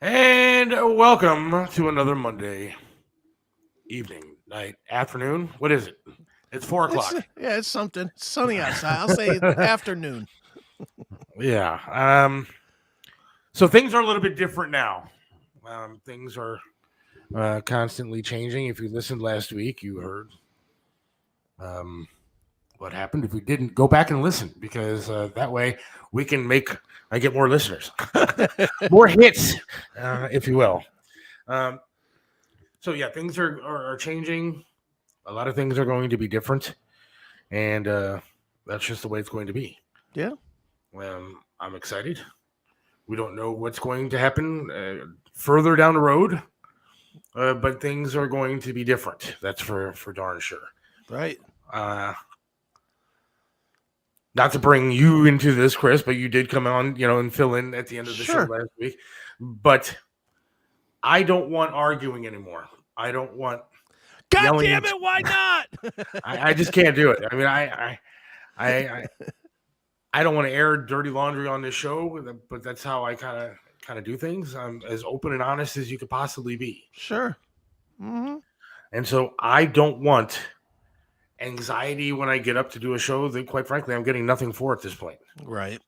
And welcome to another Monday evening, night, afternoon. What is it? It's 4 It's o'clock. it's something. It's sunny outside. I'll say afternoon. Yeah. So things are a little bit different now. Things are constantly changing. If you listened last week, you heard um, what happened. If we didn't, go back and listen because that way we can I get more listeners, more hits, if you will. Um, so yeah, things are changing. A lot of things are going to be different, and that's just the way it's going to be. Yeah. I'm excited. We don't know what's going to happen further down the road, but things are going to be different. That's for darn sure. Right. Uh, Not to bring you into this, Chris, but you did come on, and fill in at the end of the show Sure. last week. But I don't want arguing anymore. I don't want God yelling. damn it! Why not? I just can't do it. I mean, I don't want to air dirty laundry on this show, but that's how I kind of do things. I'm as open and honest as you could possibly be. Sure. Mm-hmm. And so I don't want anxiety when I get up to do a show that, quite frankly, I'm getting nothing for at this point. Right.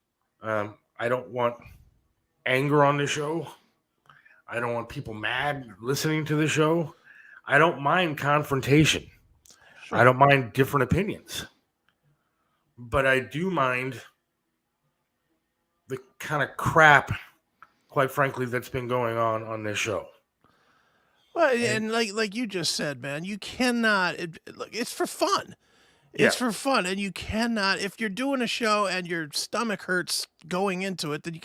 I don't want anger on the show. I don't want people mad listening to the show. I don't mind confrontation. Sure. I don't mind different opinions. But I do mind the kind of crap, quite frankly, that's been going on this show. Well, and like you just said, man, you cannot. Look, it's for fun. It's for fun, and you cannot. If you're doing a show and your stomach hurts going into it, then you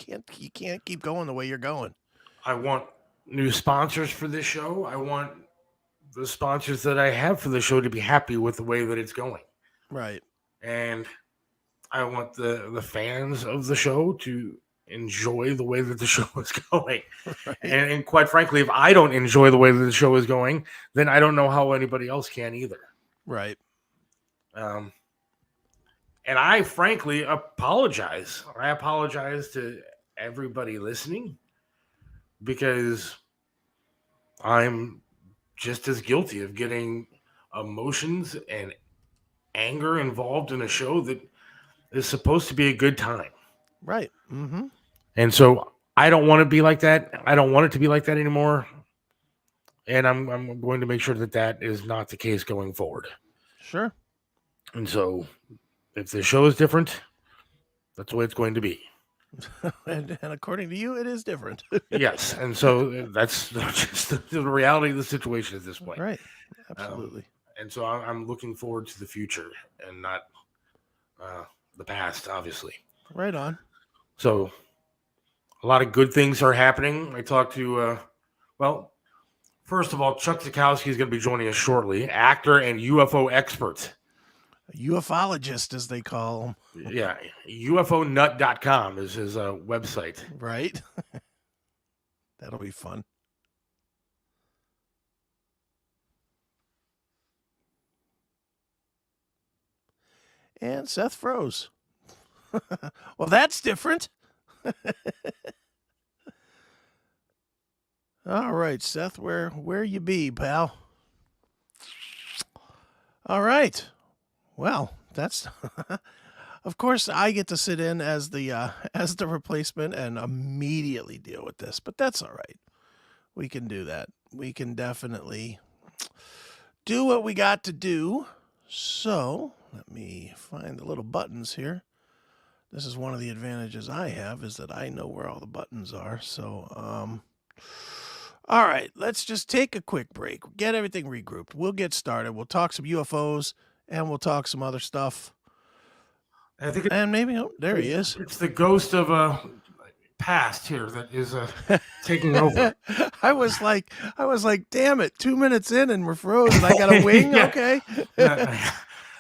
can't keep going the way you're going. I want new sponsors for this show. I want the sponsors that I have for the show to be happy with the way that it's going. Right. And I want the fans of the show to enjoy the way that the show is going. Right. And quite frankly, if I don't enjoy the way that the show is going, then I don't know how anybody else can either. Right. And I frankly apologize. I apologize to everybody listening because I'm just as guilty of getting emotions and anger involved in a show that is supposed to be a good time. Right. Mm-hmm. And so I don't want to be like that. I don't want it to be like that anymore. And I'm going to make sure that is not the case going forward. Sure. And so if the show is different, that's the way it's going to be. and according to you, it is different. Yes. And so that's just the reality of the situation at this point. Right. Absolutely. And so I'm looking forward to the future and not the past, obviously. Right on. So a lot of good things are happening. I talked to, first of all, Chuck Zukowski is going to be joining us shortly, actor and UFO expert. A ufologist, as they call him. Yeah, UFOnut.com is his website. Right. That'll be fun. And Seth froze. Well, that's different. All right, Seth, where you be, pal? All right. Well, that's of course I get to sit in as the replacement and immediately deal with this, but that's all right. We can do that. We can definitely do what we got to do. So, let me find the little buttons here. This is one of the advantages I have is that I know where all the buttons are. So, all right, let's just take a quick break. Get everything regrouped. We'll get started. We'll talk some UFOs and we'll talk some other stuff. I think and maybe there he is. It's the ghost of a past here that is taking over. I was like, damn it! 2 minutes in and we're frozen. I got a wing. Yeah. Okay.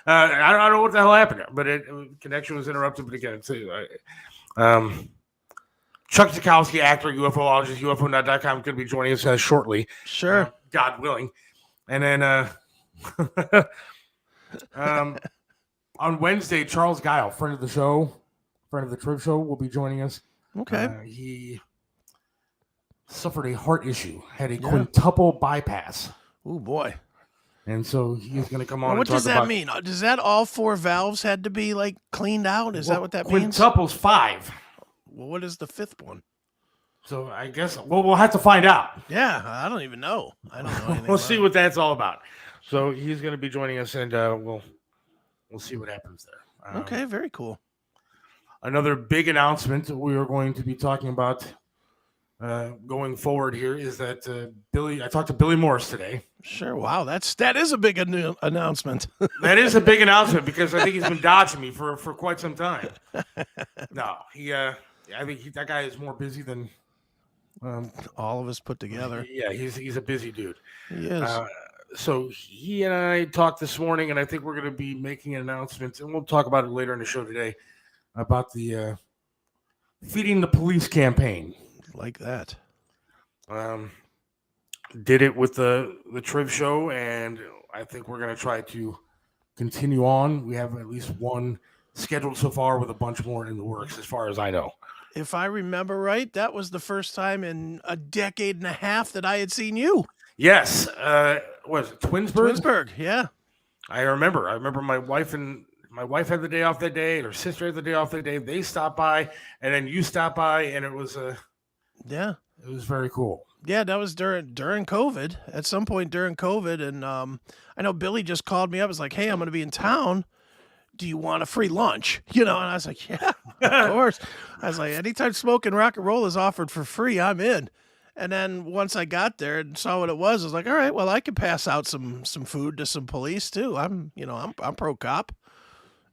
I don't know what the hell happened, but connection was interrupted. But again, Chuck Zukowski, actor, UFOlogist, UFOnut.com, going to be joining us shortly. Sure. God willing. And then on Wednesday, Charles Guile, friend of the show, friend of the Trib Show, will be joining us. Okay. suffered a heart issue, had a Yeah. quintuple bypass. Oh boy. And so he's going to come on Now, what and talk does that about mean? Does that all 4 valves had to be like cleaned out? Is that what that means? Quintuple's 5. Well, what is the 5th one? So I guess we'll have to find out. Yeah, I don't even know. I don't know anything. We'll see what that's all about. So he's going to be joining us, and we'll see what happens there. Okay, very cool. Another big announcement that we are going to be talking about going forward here is that I talked to Billy Morris today. Sure. Wow, that is a big announcement. That is a big announcement because I think he's been dodging me for quite some time. No, I think that guy is more busy than all of us put together. Yeah, he's a busy dude. He is. So he and I talked this morning, and I think we're going to be making an announcement, and we'll talk about it later in the show today, about the Feeding the Police campaign. Like that. Did it with the Triv show, and I think we're going to try to continue on. We have at least one scheduled so far with a bunch more in the works, as far as I know. If I remember right, that was the first time in a decade and a half that I had seen you. Yes. Was it Twinsburg? Twinsburg, yeah. I remember my wife had the day off that day, and her sister had the day off that day. They stopped by, and then you stopped by, and it was yeah. It was very cool. Yeah, that was during COVID. At some point during COVID, and I know Billy just called me up. Was like, "Hey, I'm going to be in town. Do you want a free lunch?" And I was like, "Yeah, of course." I was like, "Anytime smoking rock and roll is offered for free, I'm in." And then once I got there and saw what it was, I was like, "All right, well, I can pass out some food to some police too. I'm pro cop."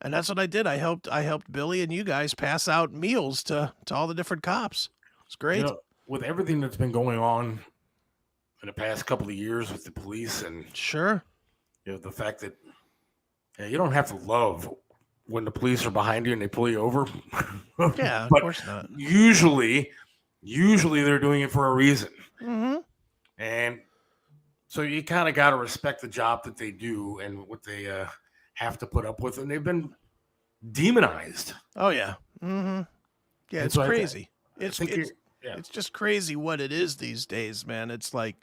And that's what I did. I helped Billy and you guys pass out meals to all the different cops. It's great. With everything that's been going on in the past couple of years with the police, and sure, the fact that you don't have to love when the police are behind you and they pull you over. Yeah, of course not. Usually they're doing it for a reason. Mm-hmm. And so you kind of got to respect the job that they do and what they have to put up with, and they've been demonized. Oh yeah. Mm-hmm. Yeah, it's crazy. It's just crazy what it is these days, man. It's like,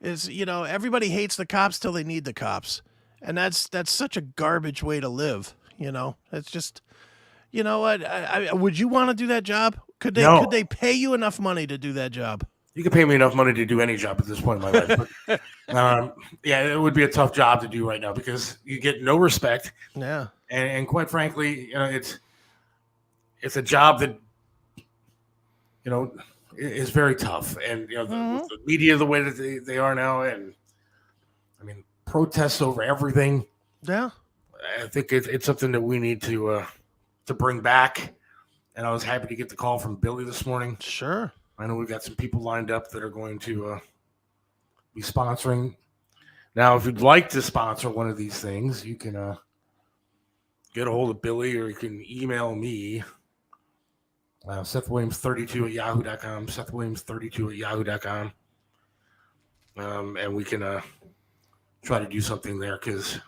everybody hates the cops till they need the cops. And that's such a garbage way to live. It's just, what? Would you want to do that job? Could they pay you enough money to do that job? You could pay me enough money to do any job at this point in my life. But, yeah, it would be a tough job to do right now because you get no respect. Yeah. And quite frankly, it's a job that, is very tough. And, the media the way that they are now, and I mean, protests over everything. Yeah. I think it's something that we need to bring back. And I was happy to get the call from Billy this morning. Sure. I know we've got some people lined up that are going to be sponsoring. Now, if you'd like to sponsor one of these things, you can get a hold of Billy, or you can email me, SethWilliams32@yahoo.com, SethWilliams32@yahoo.com. And we can try to do something there because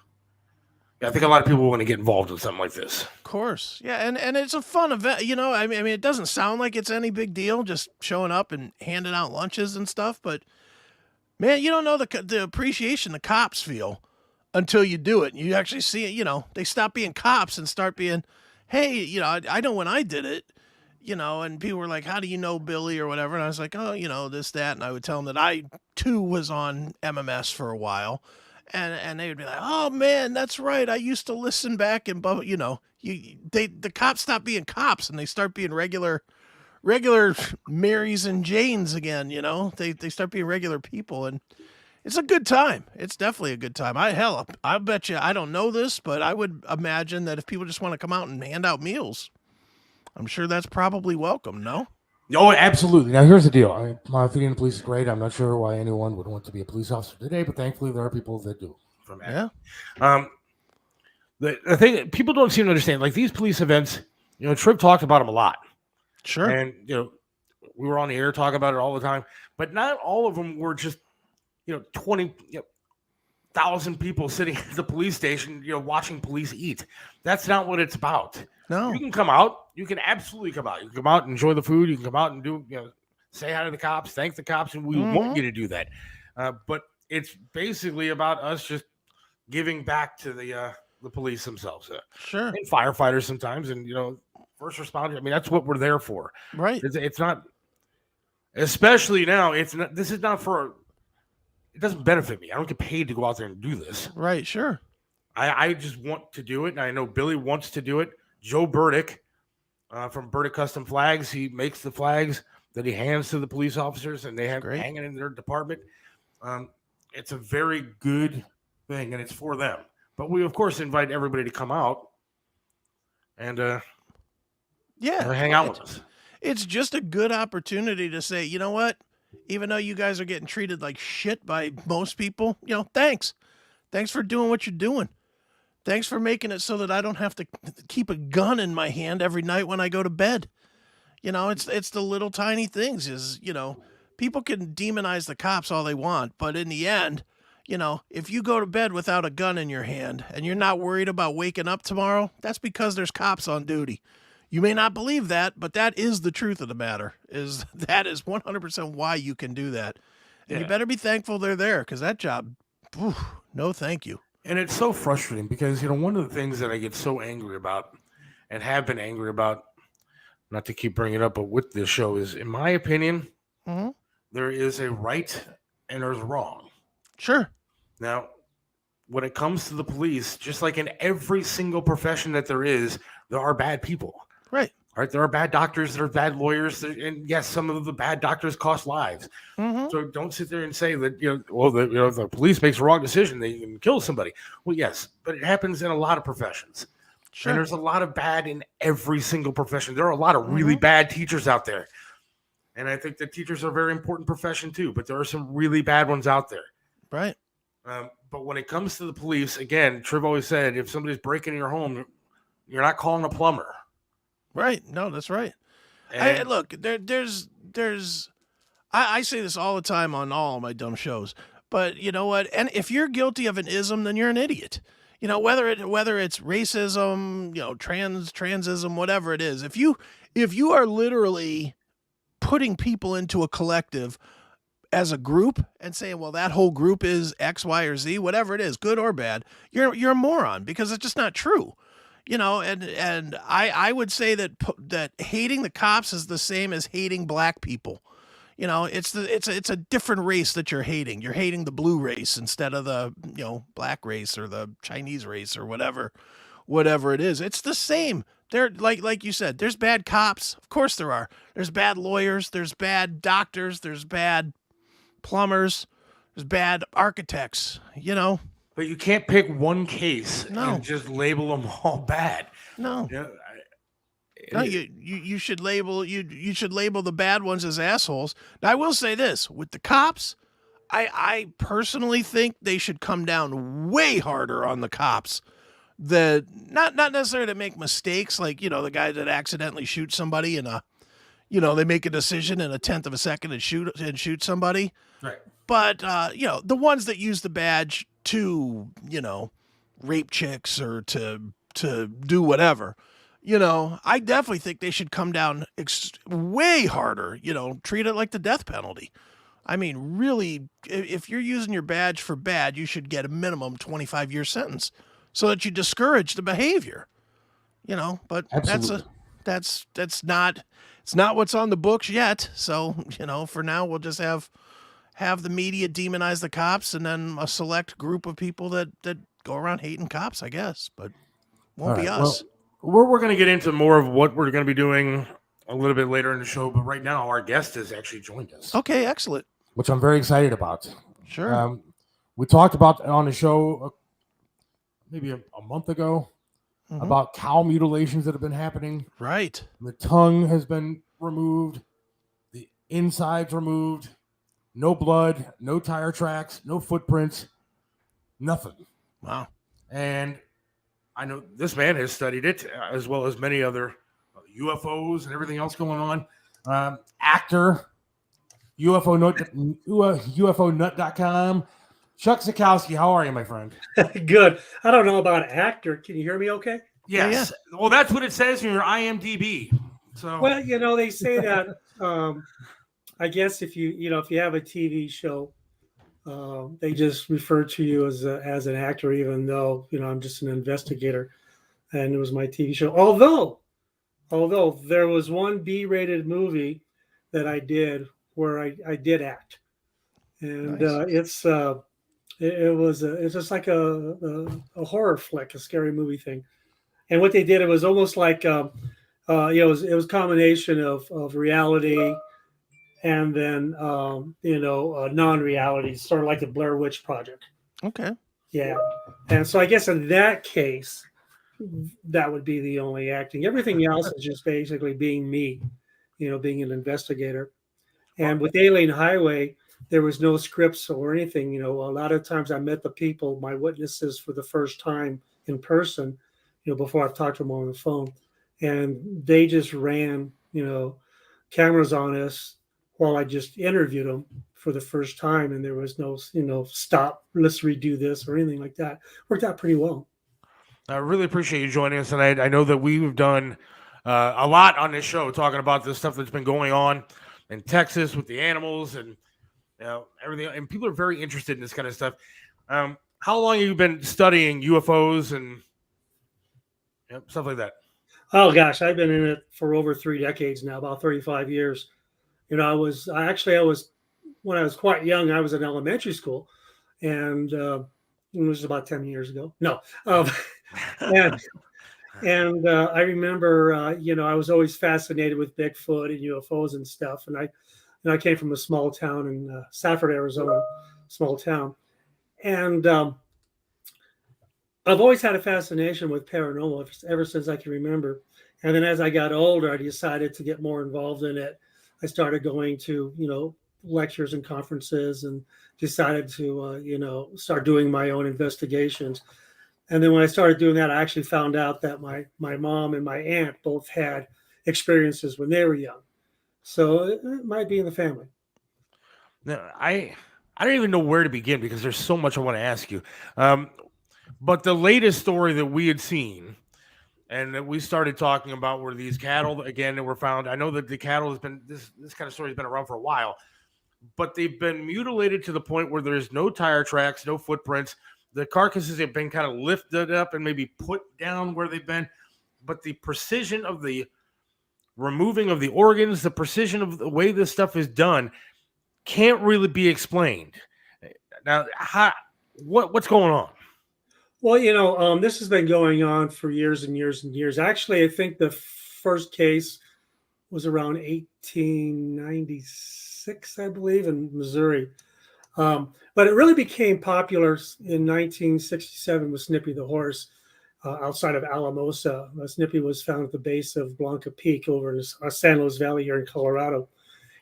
I think a lot of people want to get involved in something like this. Of course. Yeah, and it's a fun event. I mean, it doesn't sound like it's any big deal just showing up and handing out lunches and stuff, but man, you don't know the appreciation the cops feel until you do it. You actually see it, they stop being cops and start being, hey, I know when I did it, and people were like, how do you know Billy or whatever? And I was like, oh, this, that. And I would tell them that I too was on MMS for a while. And they would be like, oh man, that's right. I used to listen back and, the cops stop being cops and they start being regular Marys and Janes again. They start being regular people, and it's a good time. It's definitely a good time. I bet you, I don't know this, but I would imagine that if people just want to come out and hand out meals, I'm sure that's probably welcome. No? Oh, absolutely. Now, here's the deal. Feeding the police is great. I'm not sure why anyone would want to be a police officer today, but thankfully there are people that do. Yeah. The thing that people don't seem to understand, like these police events, Tripp talked about them a lot. Sure. And, we were on the air talking about it all the time, but not all of them were just, 20,000 people sitting at the police station, watching police eat. That's not what it's about. No. You can come out. You can absolutely come out. You can come out and enjoy the food. You can come out and do, say hi to the cops, thank the cops, and we want you to do that. But it's basically about us just giving back to the police themselves, Sure. and firefighters sometimes, and first responders. I mean, that's what we're there for. Right. It's not, especially now. It's not. This is not for. It doesn't benefit me. I don't get paid to go out there and do this. Right. Sure. I just want to do it, and I know Billy wants to do it. Joe Burdick from Burdick Custom Flags, he makes the flags that he hands to the police officers, and they have hanging in their department. It's a very good thing, and it's for them. But we, of course, invite everybody to come out and hang out with us. It's just a good opportunity to say, you know what? Even though you guys are getting treated like shit by most people, thanks. Thanks for doing what you're doing. Thanks for making it so that I don't have to keep a gun in my hand every night when I go to bed. It's the little tiny things people can demonize the cops all they want, but in the end, if you go to bed without a gun in your hand and you're not worried about waking up tomorrow, that's because there's cops on duty. You may not believe that, but that is the truth of the matter. That is 100% why you can do that. And you better be thankful they're there, because that job, no thank you. And it's so frustrating because, one of the things that I get so angry about and have been angry about, not to keep bringing it up, but with this show is, in my opinion, there is a right and there's wrong. Sure. Now, when it comes to the police, just like in every single profession that there are bad people. Right. All right. There are bad doctors, there are bad lawyers, and yes, some of the bad doctors cost lives. So don't sit there and say that, if the police makes a wrong decision, they can kill somebody. Well, yes, but it happens in a lot of professions. Sure. And there's a lot of bad in every single profession. There are a lot of really bad teachers out there. And I think that teachers are a very important profession too, but there are some really bad ones out there. Right. But when it comes to the police, again, Triv always said, if somebody's breaking your home, you're not calling a plumber. Right. No, that's right. Look, I say this all the time on all of my dumb shows, but you know what? And if you're guilty of an ism, then you're an idiot. Whether it's racism, transism, whatever it is, if you are literally putting people into a collective as a group and saying, well, that whole group is X, Y, or Z, whatever it is, good or bad, you're a moron, because it's just not true. And I would say that hating the cops is the same as hating black people. It's a different race that you're hating. You're hating the blue race instead of the, black race or the Chinese race or whatever it is. It's the same. They're like you said, there's bad cops. Of course there are. There's bad lawyers. There's bad doctors. There's bad plumbers. There's bad architects, But you can't pick one case and just label them all bad. No. No, you should label you should label the bad ones as assholes. Now, I will say this, with the cops, I personally think they should come down way harder on the cops. That not necessarily to make mistakes, like the guy that accidentally shoots somebody and they make a decision in a tenth of a second and shoot somebody. Right. But the ones that use the badge to rape chicks or to do whatever. I definitely think they should come down way harder, treat it like the death penalty. I mean, really, if you're using your badge for bad, you should get a minimum 25-year sentence so that you discourage the behavior, but Absolutely. it's not what's on the books yet. So, for now, we'll just have the media demonize the cops and then a select group of people that go around hating cops, I guess, but won't be us. Well, we're going to get into more of what we're going to be doing a little bit later in the show, but right now our guest has actually joined us. Okay, excellent. Which I'm very excited about. Sure. We talked about on the show maybe a month ago about cow mutilations that have been happening. Right. The tongue has been removed, the insides removed, no blood, no tire tracks, no footprints, nothing. Wow. And I know this man has studied it, as well as many other UFOs and everything else going on. Actor, UFOnut.com. Chuck Zukowski, how are you, my friend? Good. I don't know about actor. Can you hear me okay? Yes. Yeah. Well, that's what it says in your IMDb. So, well, they say that I guess if if you have a TV show, they just refer to you as an actor, even though I'm just an investigator, and it was my TV show. Although there was one B-rated movie that I did where I did act, and Nice. it's just like a horror flick, a scary movie thing. And what they did, it was almost like it was a combination of reality and then non-reality, sort of like the Blair Witch Project. Okay. Yeah, and so I guess in that case, that would be the only acting. Everything else is just basically being me, being an investigator. And with Alien Highway, there was no scripts or anything. A lot of times I met the people, my witnesses, for the first time in person, before I've talked to them on the phone. And they just ran, cameras on us while I just interviewed them for the first time. And there was no, stop, let's redo this or anything like that. Worked out pretty well. I really appreciate you joining us tonight. I know that we've done a lot on this show talking about the stuff that's been going on in Texas with the animals and everything. And people are very interested in this kind of stuff. How long have you been studying UFOs and stuff like that? Oh gosh, I've been in it for over 3 decades now, about 35 years. I was when I was quite young, I was in elementary school, and it was about 10 years ago. No, and I remember, I was always fascinated with Bigfoot and UFOs and stuff. And I came from a small town in Safford, Arizona, small town, and I've always had a fascination with paranormal ever since I can remember. And then as I got older, I decided to get more involved in it. I started going to, lectures and conferences, and decided to, start doing my own investigations. And then when I started doing that, I actually found out that my mom and my aunt both had experiences when they were young. So it might be in the family. Now, I don't even know where to begin because there's so much I want to ask you. But the latest story that we had seen and that we started talking about were these cattle again that were found. I know that the cattle has been this kind of story has been around for a while, but they've been mutilated to the point where there's no tire tracks, no footprints. The carcasses have been kind of lifted up and maybe put down where they've been, but the precision of the removing of the organs, the precision of the way this stuff is done can't really be explained. Now, what's going on? Well, this has been going on for years and years and years. Actually, I think the first case was around 1896, I believe, in Missouri. But it really became popular in 1967 with Snippy the horse outside of Alamosa. Snippy was found at the base of Blanca Peak over in San Luis Valley here in Colorado.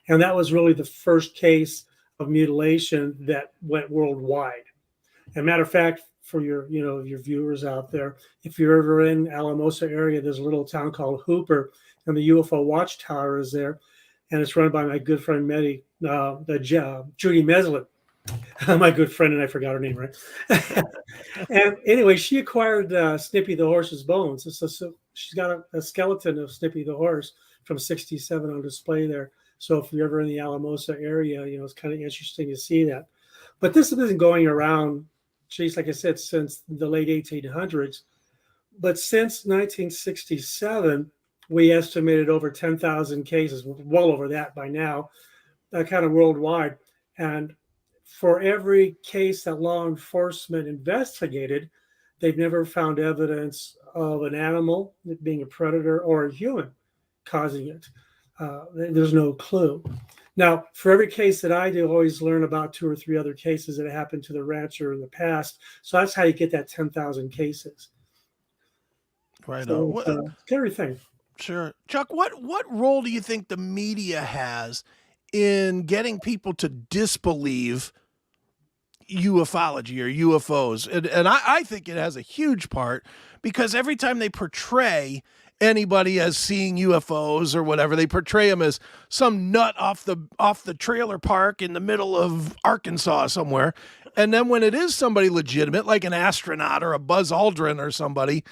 And that was really the first case of mutilation that went worldwide. As a matter of fact, for your viewers out there, if you're ever in Alamosa area, there's a little town called Hooper, and the UFO Watchtower is there, and it's run by my good friend Judy Meslin, my good friend, and I forgot her name, right? And anyway, she acquired Snippy the horse's bones, so she's got a skeleton of Snippy the horse from '67 on display there. So if you're ever in the Alamosa area, it's kind of interesting to see that. But this has been going around, like I said, since the late 1800s. But since 1967, we estimated over 10,000 cases, well over that by now, kind of worldwide. And for every case that law enforcement investigated, they've never found evidence of an animal being a predator or a human causing it. There's no clue. Now, for every case that I do, I always learn about 2 or 3 other cases that happened to the rancher in the past. So that's how you get that 10,000 cases. Right So, on. scary thing. Sure. Chuck, what role do you think the media has in getting people to disbelieve ufology or UFOs? And I think it has a huge part, because every time they portray anybody as seeing UFOs or whatever, they portray them as some nut off the trailer park in the middle of Arkansas somewhere. And then when it is somebody legitimate, like an astronaut or a Buzz Aldrin or somebody,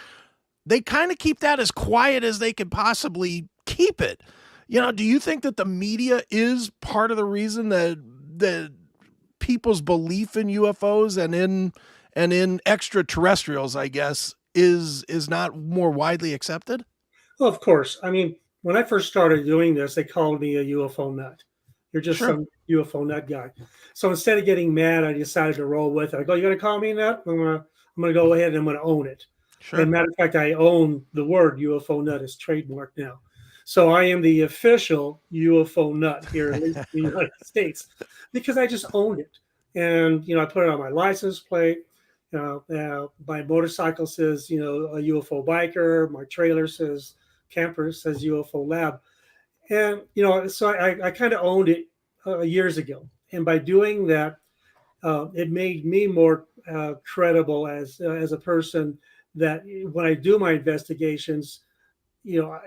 they kind of keep that as quiet as they can possibly keep it. Do you think that the media is part of the reason that people's belief in UFOs and in extraterrestrials, I guess, is not more widely accepted? Well, of course. I mean, when I first started doing this, they called me a UFO nut. You're just Sure. some UFO nut guy. So instead of getting mad, I decided to roll with it. I go, "You gonna call me a nut? I'm gonna go ahead and I'm gonna own it." Sure. And matter of fact, I own the word UFO nut is trademarked now. So I am the official UFO nut here, at least in the United States, because I just owned it. And I put it on my license plate. My motorcycle says, a UFO biker. My trailer says camper says UFO lab. And so I kind of owned it years ago. And by doing that, it made me more credible as a person, that when I do my investigations,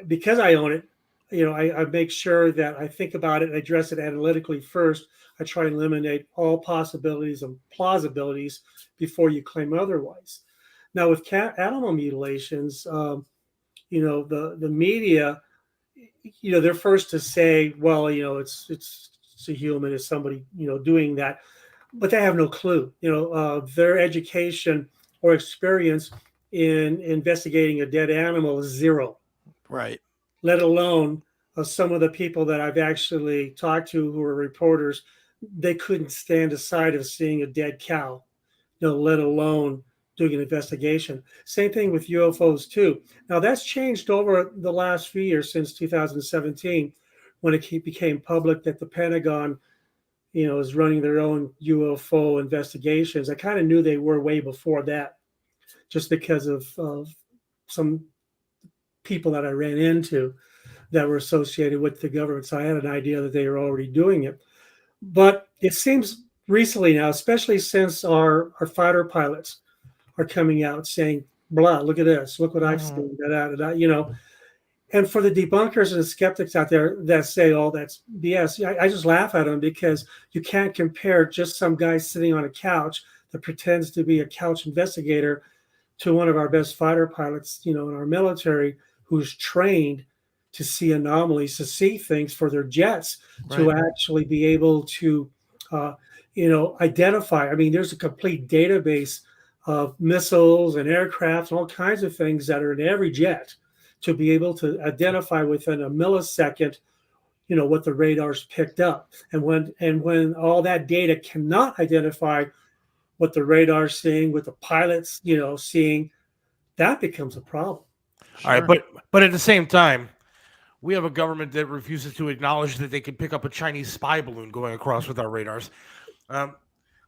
because I own it, I make sure that I think about it and address it analytically first. I try and eliminate all possibilities and plausibilities before you claim otherwise. Now, with animal mutilations, the media, they're first to say, well, it's a human, it's somebody, doing that, but they have no clue. Their education or experience in investigating a dead animal is zero. Right. Let alone some of the people that I've actually talked to who are reporters, they couldn't stand the sight of seeing a dead cow, let alone doing an investigation. Same thing with UFOs too. Now that's changed over the last few years since 2017, when it became public that the Pentagon, is running their own UFO investigations. I kind of knew they were way before that, just because of some people that I ran into that were associated with the government. So I had an idea that they were already doing it. But it seems recently now, especially since our fighter pilots are coming out saying, blah, look at this, look what I've seen, And for the debunkers and the skeptics out there that say, oh, that's BS, I just laugh at them, because you can't compare just some guy sitting on a couch that pretends to be a couch investigator to one of our best fighter pilots, in our military, who's trained to see anomalies, to see things for their jets, to actually be able to, identify. I mean, there's a complete database of missiles and aircraft and all kinds of things that are in every jet, to be able to identify within a millisecond, what the radar's picked up. And when all that data cannot identify what the radar's seeing, what the pilot's, seeing, that becomes a problem. All right, but at the same time, we have a government that refuses to acknowledge that they can pick up a Chinese spy balloon going across with our radars.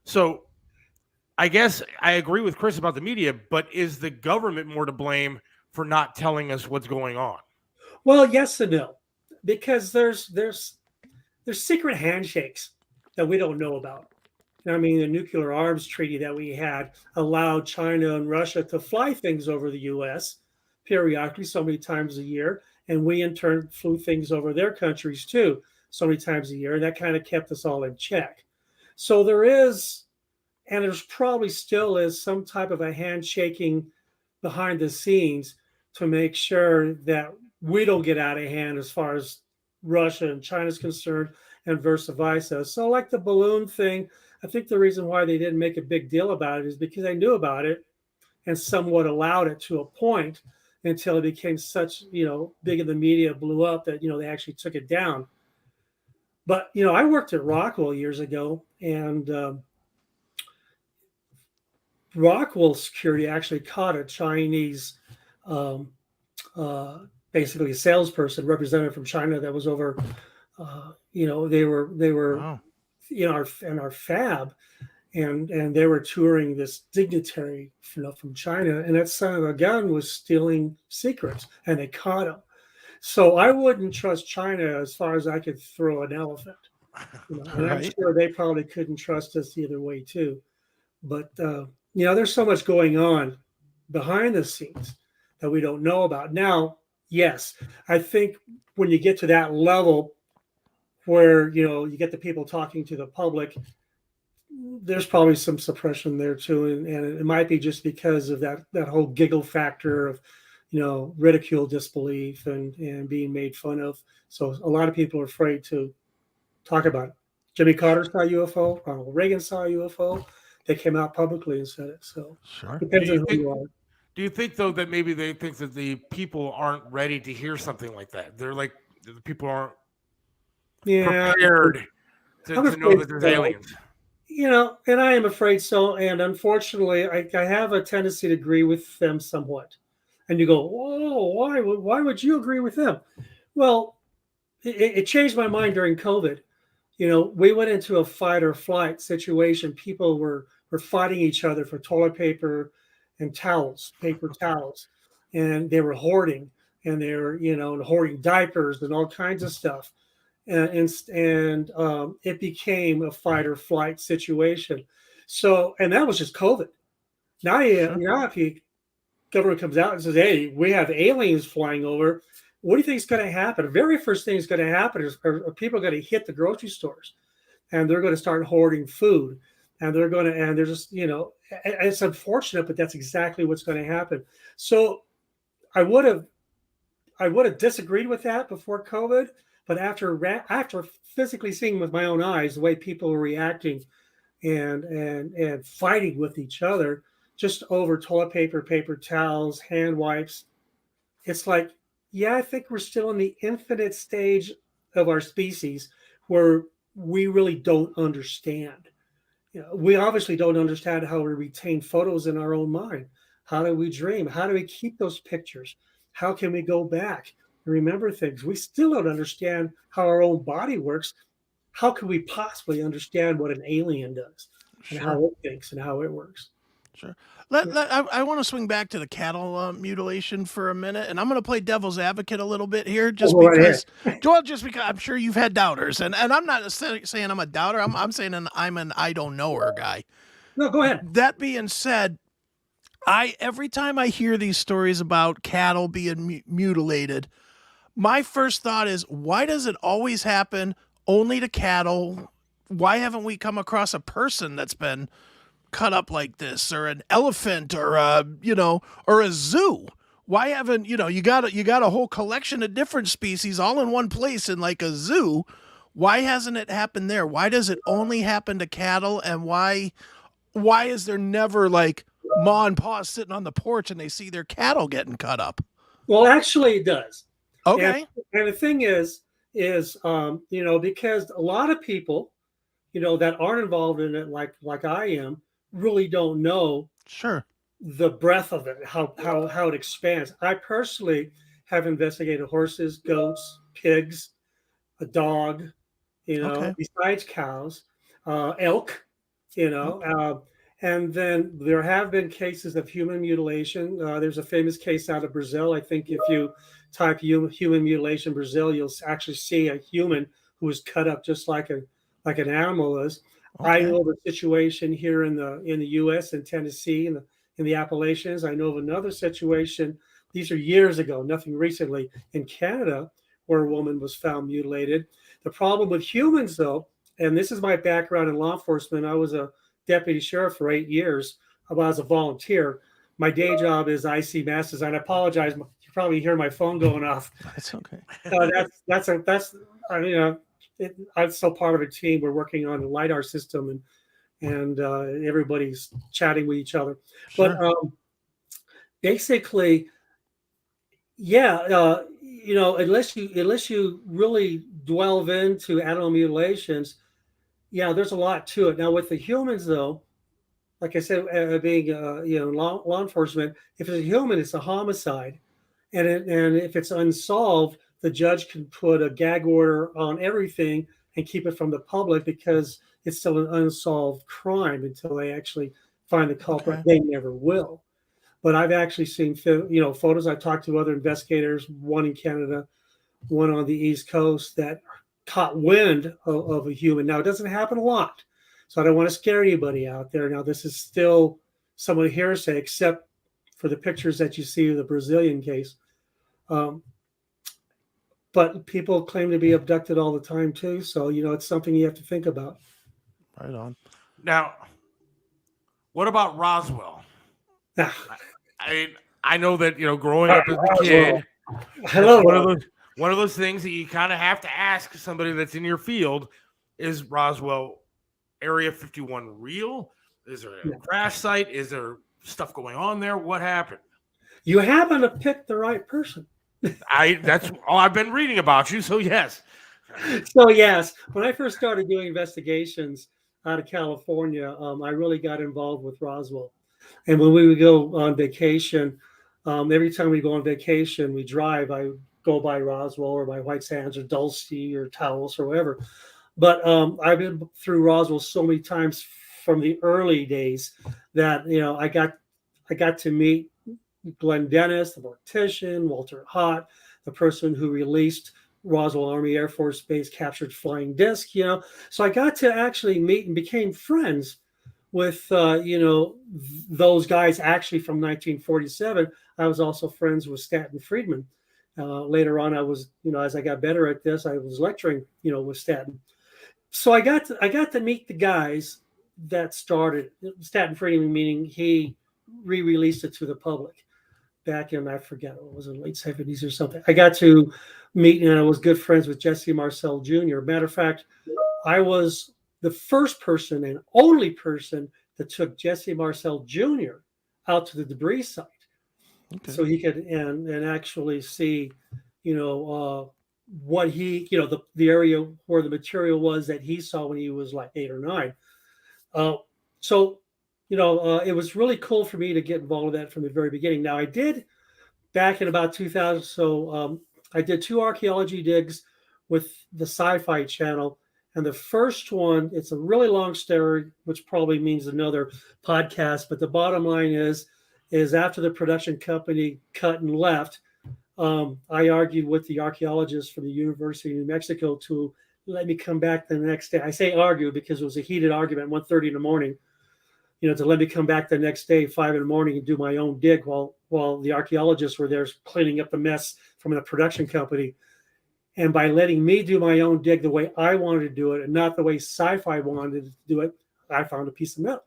So I guess I agree with Chris about the media, but is the government more to blame for not telling us what's going on? Well, yes and no, because there's secret handshakes that we don't know about. I mean, the nuclear arms treaty that we had allowed China and Russia to fly things over the U.S. periodically, so many times a year, and we in turn flew things over their countries too, so many times a year. And that kind of kept us all in check. So there is, and there's probably still is, some type of a handshaking behind the scenes to make sure that we don't get out of hand as far as Russia and China is concerned, and versa versa. So like the balloon thing, I think the reason why they didn't make a big deal about it is because they knew about it and somewhat allowed it to a point, until it became such, big in the media, blew up, that, they actually took it down. But, I worked at Roswell years ago, and Roswell security actually caught a Chinese, basically a salesperson, representative from China, that was over, they were Wow. in our fab, and they were touring this dignitary, from China, and that son of a gun was stealing secrets, and they caught him. So I wouldn't trust China as far as I could throw an elephant. And I'm sure they probably couldn't trust us either way too. But there's so much going on behind the scenes that we don't know about. Now, yes, I think when you get to that level where you get the people talking to the public, there's probably some suppression there too, and it might be just because of that whole giggle factor of, ridicule, disbelief, and being made fun of. So a lot of people are afraid to talk about it. Jimmy Carter saw a UFO. Ronald Reagan saw a UFO. They came out publicly and said it. So Sure. depends on who you are. Do you think though that maybe they think that the people aren't ready to hear something like that? They're like the people aren't prepared to know that there's aliens. And I am afraid so. And unfortunately, I have a tendency to agree with them somewhat. And you go, whoa, why would you agree with them? Well, it changed my mind during COVID. We went into a fight or flight situation. People were fighting each other for toilet paper and paper towels, and they were hoarding, and they were, hoarding diapers and all kinds of stuff. And it became a fight or flight situation. So, and that was just COVID. Now, if the government comes out and says, "Hey, we have aliens flying over," what do you think is going to happen? The very first thing that's going to happen is people are going to hit the grocery stores, and they're going to start hoarding food, and they're just, it's unfortunate, but that's exactly what's going to happen. So, I would have disagreed with that before COVID. But after physically seeing with my own eyes the way people were reacting and fighting with each other just over toilet paper, paper towels, hand wipes, it's like, yeah, I think we're still in the infinite stage of our species where we really don't understand. We obviously don't understand how we retain photos in our own mind. How do we dream? How do we keep those pictures? How can we go back? Remember things. We still don't understand how our own body works. How can we possibly understand what an alien does and how it thinks and how it works? Sure. I want to swing back to the cattle mutilation for a minute, and I'm going to play devil's advocate a little bit here, just because I'm sure you've had doubters, and I'm not saying I'm a doubter. I'm saying I'm an I don't knower guy. No, go ahead. That being said, every time I hear these stories about cattle being mutilated, my first thought is, why does it always happen only to cattle? Why haven't we come across a person that's been cut up like this, or an elephant, or or a zoo? Why haven't you got a whole collection of different species all in one place in like a zoo? Why hasn't it happened there? Why does it only happen to cattle? And why is there never like Ma and Pa sitting on the porch and they see their cattle getting cut up? Well, actually, it does. Okay. And the thing is, because a lot of people, that aren't involved in it, like I am, really don't know the breadth of it, how it expands. I personally have investigated horses, goats, pigs, a dog, besides cows, elk, and then there have been cases of human mutilation. There's a famous case out of Brazil. I think if you type human mutilation Brazil, you'll actually see a human who was cut up just like an animal is. Okay. I know of a situation here in the U.S. in Tennessee in the Appalachians. I know of another situation. These are years ago, nothing recently, in Canada, where a woman was found mutilated. The problem with humans, though, and this is my background in law enforcement. I was a deputy sheriff for 8 years. I was a volunteer. My day job is IC mass design. I apologize. You probably hear my phone going off. That's okay. I'm still part of a team. We're working on the LiDAR system, and everybody's chatting with each other. Sure. But basically, unless you really delve into animal mutilations, there's a lot to it. Now with the humans, though, like I said, being law enforcement, if it's a human, it's a homicide, and if it's unsolved, the judge can put a gag order on everything and keep it from the public because it's still an unsolved crime until they actually find the culprit. Okay. They never will. But I've actually seen photos. I've talked to other investigators, one in Canada, one on the East Coast, that caught wind of a human. Now, it doesn't happen a lot, so I don't want to scare anybody out there. Now, this is still somewhat hearsay, except for the pictures that you see of the Brazilian case. But people claim to be abducted all the time, too. So, it's something you have to think about. Right on. Now, what about Roswell? I mean, I know that, growing up as a kid, Hello. one of those things that you kind of have to ask somebody that's in your field is Roswell Area 51 real? Is there a crash site? Is there stuff going on there? What happened? You happen to pick the right person. That's all I've been reading about you. So yes. So yes, when I first started doing investigations out of California, I really got involved with Roswell. And when we would go on vacation, every time we go on vacation, we drive. I go by Roswell or by White Sands or Dulce or Taos or wherever. But I've been through Roswell so many times from the early days that I got to meet Glenn Dennis, the mortician, Walter Hott, the person who released Roswell Army Air Force Base captured flying disc. So I got to actually meet and became friends with those guys actually from 1947. I was also friends with Stanton Friedman. Later on, I was, as I got better at this, I was lecturing, with Stanton. So I got to meet the guys that started Stanton Friedman, meaning he re-released it to the public back in, I forget, what was it, late 70s or something. I got to meet and I was good friends with Jesse Marcel Jr. Matter of fact, I was the first person and only person that took Jesse Marcel Jr. out to the debris site. Okay. So he could and actually see, what he, the area where the material was that he saw when he was like 8 or 9. It was really cool for me to get involved with that from the very beginning. Now I did back in about 2000. So I did 2 archaeology digs with the Sci-Fi Channel. And the first one, it's a really long story, which probably means another podcast. But the bottom line is after the production company cut and left, I argued with the archaeologists from the University of New Mexico to let me come back the next day. I say argue because it was a heated argument, 1:30 in the morning, to let me come back the next day, 5 in the morning, and do my own dig while the archaeologists were there cleaning up the mess from the production company. And by letting me do my own dig the way I wanted to do it and not the way Sci-Fi wanted to do it, I found a piece of metal.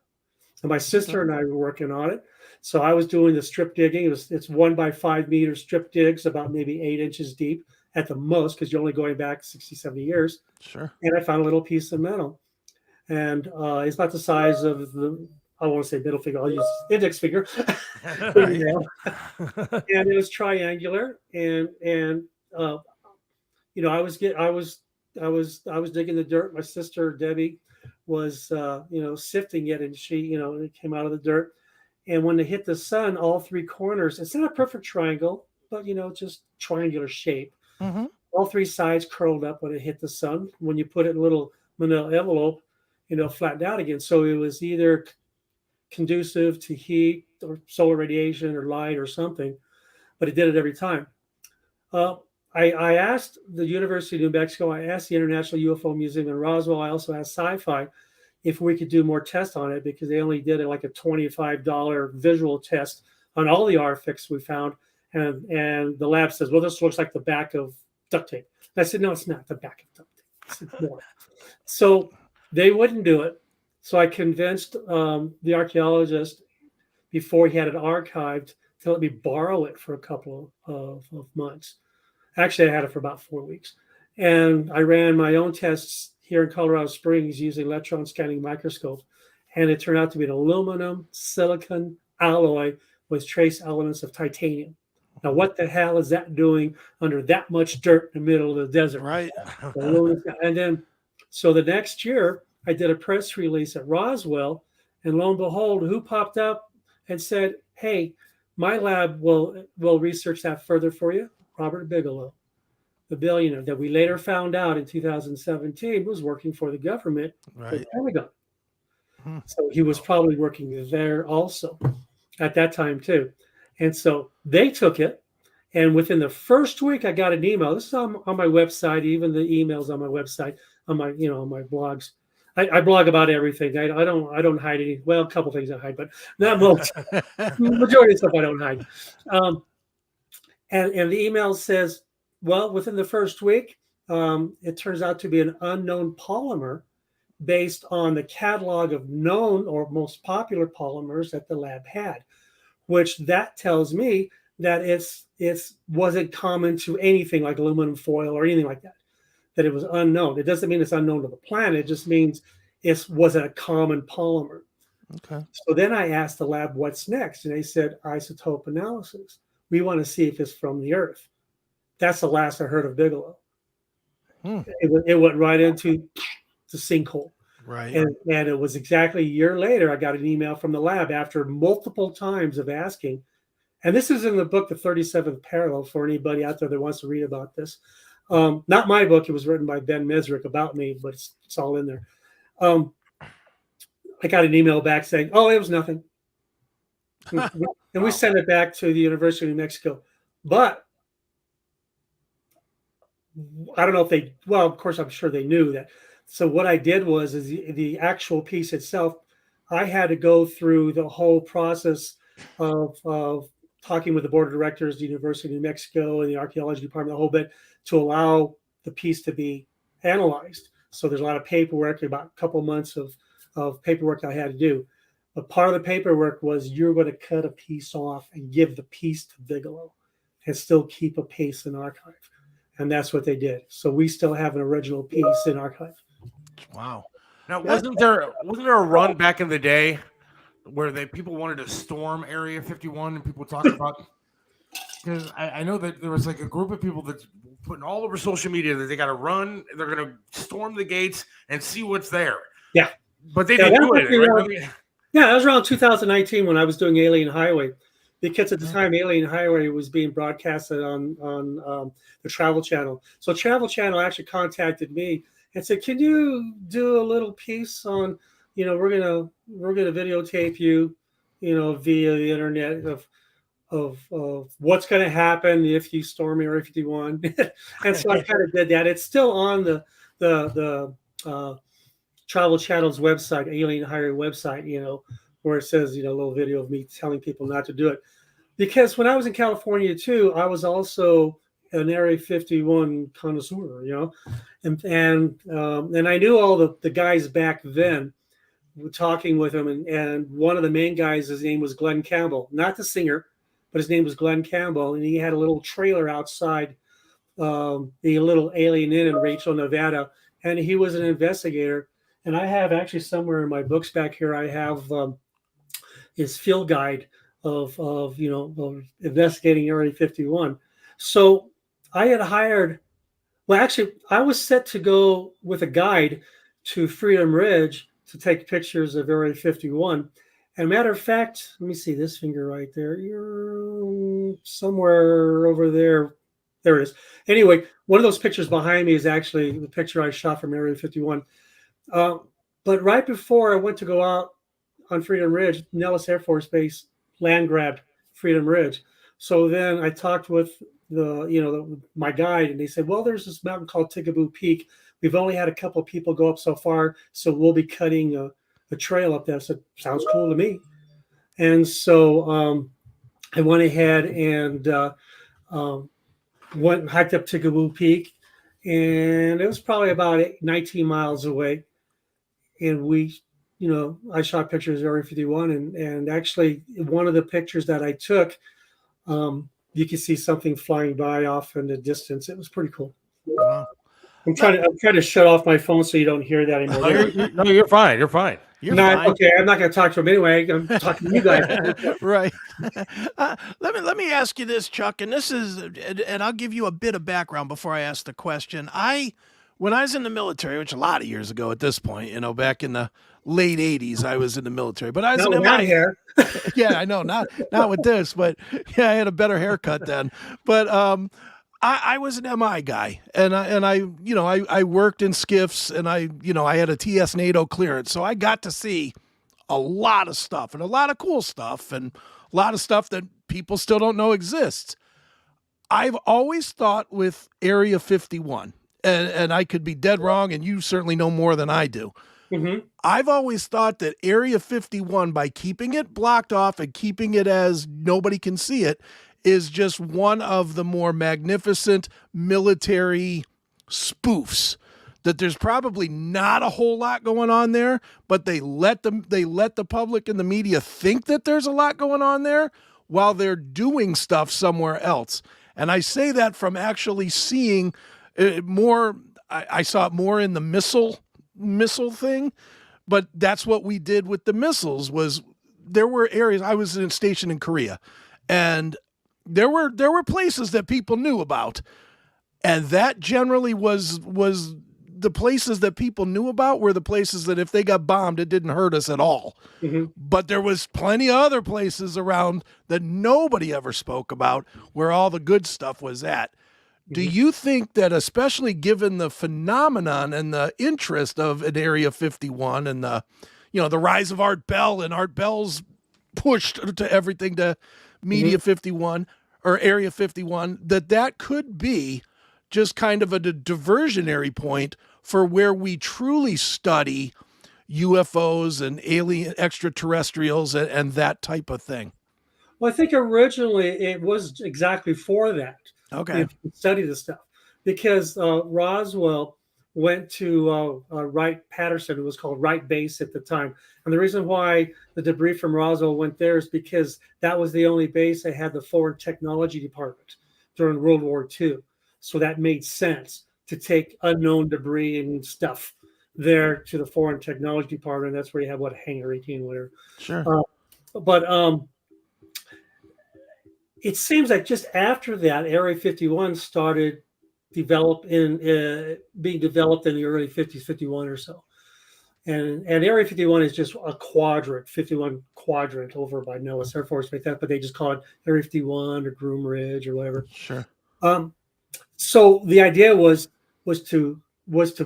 And my sister and I were working on it. So I was doing the strip digging. It's 1 by 5 meter strip digs, about maybe 8 inches deep at the most, because you're only going back 60, 70 years. Sure. And I found a little piece of metal. And it's not the size of I won't say middle finger, I'll use index finger. And it was triangular. And I was digging the dirt. My sister Debbie was sifting it, and she it came out of the dirt. And when it hit the sun, all 3 corners, it's not a perfect triangle, but just triangular shape. Mm-hmm. All 3 sides curled up when it hit the sun. When you put it in a little manila envelope, flattened out again. So it was either conducive to heat or solar radiation or light or something, but it did it every time. I asked the University of New Mexico, I asked the International UFO Museum in Roswell, I also asked Sci-Fi if we could do more tests on it, because they only did like a $25 visual test on all the artifacts we found. And the lab says, well, this looks like the back of duct tape. And I said, no, it's not the back of duct tape. So they wouldn't do it. So I convinced the archaeologist before he had it archived to let me borrow it for a couple of months. Actually, I had it for about 4 weeks. And I ran my own tests here in Colorado Springs using electron scanning microscope. And it turned out to be an aluminum silicon alloy with trace elements of titanium. Now, what the hell is that doing under that much dirt in the middle of the desert? Right. And then, so the next year, I did a press release at Roswell. And lo and behold, who popped up and said, hey, my lab will research that further for you? Robert Bigelow, the billionaire that we later found out in 2017 was working for the government, right, for the Pentagon. So he was probably working there also at that time too. And so they took it, and within the first week, I got an email. This is on my website, even the emails on my website, on my on my blogs. I blog about everything. I don't hide any. Well, a couple things I hide, but not most. Majority of stuff I don't hide. And the email says, well, within the first week, it turns out to be an unknown polymer based on the catalog of known or most popular polymers that the lab had. which that tells me that it wasn't common to anything like aluminum foil or anything like that. That it was unknown. It doesn't mean it's unknown to the planet. It just means it wasn't a common polymer. Okay. So then I asked the lab, what's next? And they said, isotope analysis. We want to see if it's from the Earth. That's the last I heard of Bigelow. It went right into the sinkhole. Right. And it was exactly a year later, I got an email from the lab after multiple times of asking. And this is in the book, The 37th Parallel, for anybody out there that wants to read about this. Not my book. It was written by Ben Mesrick about me, but it's all in there. I got an email back saying, oh, it was nothing. And we sent it back to the University of New Mexico. But I don't know if well, of course, I'm sure they knew that. So what I did was the actual piece itself, I had to go through the whole process of talking with the board of directors, the University of New Mexico, and the archaeology department, the whole bit, to allow the piece to be analyzed. So there's a lot of paperwork, about a couple months of paperwork I had to do. But part of the paperwork was you're going to cut a piece off and give the piece to Bigelow and still keep a piece in archive. And that's what they did. So we still have an original piece in archive. Wow. Now, wasn't there a run back in the day where people wanted to storm Area 51 and people talked about? Because I know that there was like a group of people that's putting all over social media that they got to run, they're going to storm the gates and see what's there. Yeah, but they didn't do anything. Right? Yeah, that was around 2019 when I was doing Alien Highway, because at the time Alien Highway was being broadcasted on the Travel Channel. So Travel Channel actually contacted me and said, "Can you do a little piece on, we're gonna videotape you, via the internet of what's going to happen if you storm Area 51." And so I kind of did that. It's still on the Travel Channel's website, Alien Highway website, where it says, a little video of me telling people not to do it. Because when I was in California too, I was also an Area 51 connoisseur, and I knew all the guys back then, talking with them, and one of the main guys, his name was Glenn Campbell, not the singer, but his name was Glenn Campbell, and he had a little trailer outside the little Alien Inn in Rachel, Nevada, and he was an investigator. And I have actually somewhere in my books back here, I have his field guide of investigating Area 51. So I had hired, well, actually, I was set to go with a guide to Freedom Ridge to take pictures of Area 51. And matter of fact, let me see this finger right there. You're somewhere over there. There it is. Anyway, one of those pictures behind me is actually the picture I shot from Area 51. But right before I went to go out on Freedom Ridge, Nellis Air Force Base land grabbed Freedom Ridge. So then I talked with my guide, and they said, well, there's this mountain called Tigaboo Peak. We've only had a couple of people go up so far, so we'll be cutting a trail up there. I said, sounds cool to me. And so I went ahead and went and hiked up Tigaboo Peak, and it was probably about 19 miles away. And I shot pictures of Area 51, and actually one of the pictures that I took, you can see something flying by off in the distance. It was pretty cool. Wow. I'm trying to shut off my phone so you don't hear that anymore. No, you're fine. You're fine. Fine. Okay, I'm not going to talk to him anyway. I'm talking to you guys. Right. Let me ask you this, Chuck, and I'll give you a bit of background before I ask the question. When I was in the military, which a lot of years ago at this point, back in the late 80s, I was in the military. But I was in my hair. Yeah, I know, not with this, but yeah, I had a better haircut then. But I was an MI guy, and I worked in skiffs, and I had a TS NATO clearance, so I got to see a lot of stuff, and a lot of cool stuff, and a lot of stuff that people still don't know exists. I've always thought with Area 51, and I could be dead wrong, and you certainly know more than I do. Mm-hmm. I've always thought that Area 51, by keeping it blocked off and keeping it as nobody can see it, is just one of the more magnificent military spoofs. That there's probably not a whole lot going on there, but they let the public and the media think that there's a lot going on there. while they're doing stuff somewhere else. And I say that from actually seeing more. I saw it more in the missile thing, but that's what we did with the missiles. Was there were areas I was stationed in Korea, and there were places that people knew about, and that generally was the places that people knew about were the places that if they got bombed, it didn't hurt us at all. Mm-hmm. But there was plenty of other places around that nobody ever spoke about where all the good stuff was at. Do you think that, especially given the phenomenon and the interest of an Area 51 and the rise of Art Bell and Art Bell's push to everything to Media 51 or Area 51, that could be just kind of a diversionary point for where we truly study UFOs and alien extraterrestrials and that type of thing? Well, I think originally it was exactly for that. Okay. If you study the stuff, because Roswell went to Wright-Patterson. It was called Wright Base at the time. And the reason why the debris from Roswell went there is because that was the only base that had the Foreign Technology Department during World War II. So that made sense to take unknown debris and stuff there to the Foreign Technology Department. That's where you have Hangar 18, whatever. Sure. But it seems like just after that, Area 51 started being developed in the early 50s, 51 or so. And Area 51 is just a quadrant, 51 quadrant over by Nellis Air Force, like that, but they just call it Area 51 or Groom Ridge or whatever. Sure. So the idea was to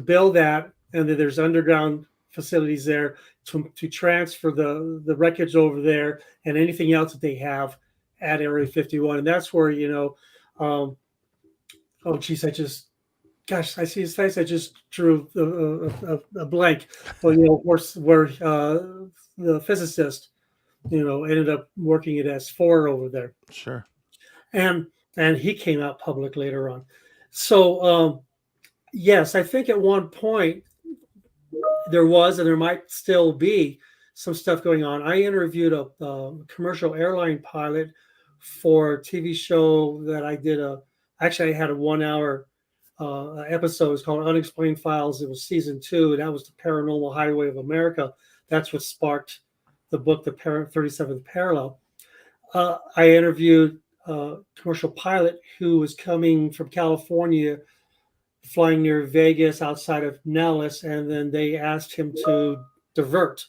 build that, and then there's underground facilities there to transfer the wreckage over there and anything else that they have at Area 51. And that's where, oh geez, I see his face. I just drew a blank. Well, where the physicist, ended up working at S4 over there. Sure. And he came out public later on. So, yes, I think at one point there was, and there might still be, some stuff going on. I interviewed a commercial airline pilot for a TV show that I did. Actually, I had a 1 hour episode. It's called Unexplained Files. It was season 2, and that was the Paranormal Highway of America. That's what sparked the book, The 37th Parallel. I interviewed commercial pilot who was coming from California, flying near Vegas outside of Nellis, and then they asked him to divert.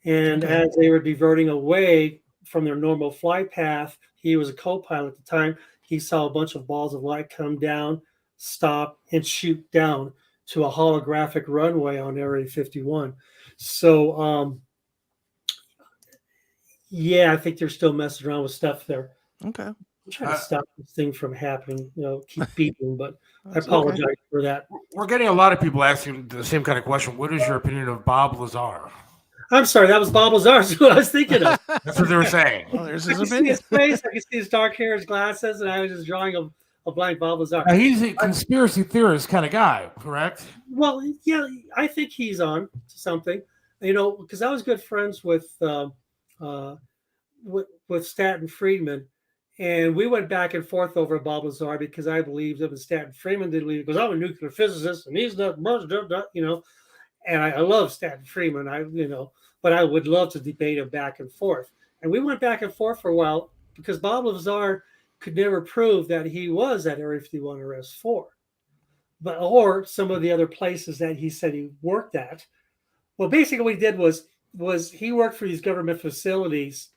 And as they were diverting away from their normal flight path, he was a co-pilot at the time. He saw a bunch of balls of light come down, stop, and shoot down to a holographic runway on Area 51. So, I think they're still messing around with stuff there. Okay. I'm trying to stop this thing from happening, keep beeping, but I apologize for that. We're getting a lot of people asking the same kind of question. What is your opinion of Bob Lazar? I'm sorry, that was Bob Lazar. That's what I was thinking of. That's what they were saying. Well, there's I his can see opinion. his face, I can see his dark hair, his glasses, and I was just drawing a blank Bob Lazar. Now, he's a conspiracy theorist kind of guy, correct? Well, yeah, I think he's on to something, because I was good friends with Stanton Friedman, and we went back and forth over Bob Lazar because I believed him and Stanton Friedman did believe, because I'm a nuclear physicist and he's not, and I love Stanton Friedman, but I would love to debate him back and forth. And we went back and forth for a while because Bob Lazar could never prove that he was at Area 51 or S4, or some of the other places that he said he worked at. Well, basically what he did was he worked for these government facilities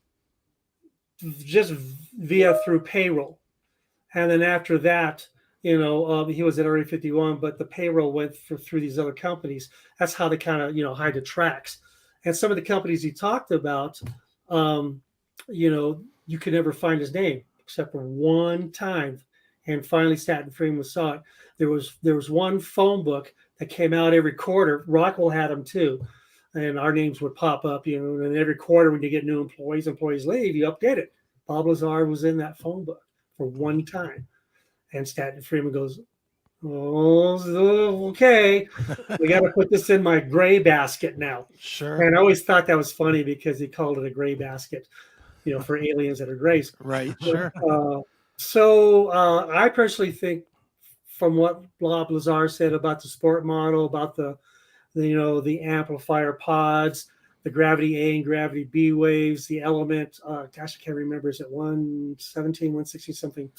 just through payroll. And then after that, he was at Area 51, but the payroll went through these other companies. That's how they kind of, hide the tracks. And some of the companies he talked about, you could never find his name except for one time. And finally, Stanton Friedman saw it. There was one phone book that came out every quarter. Rockwell had them too. And our names would pop up, and every quarter when you get new employees leave, you update it. Bob Lazar was in that phone book for one time. And Stanton Friedman goes, "Oh, okay. We got to put this in my gray basket now." Sure. And I always thought that was funny because he called it a gray basket. for aliens that are grace. Right. Sure. So I personally think, from what Bob Lazar said about the sport model, about the amplifier pods, the gravity A and gravity B waves, the element, gosh, I can't remember, is it 117, 160 something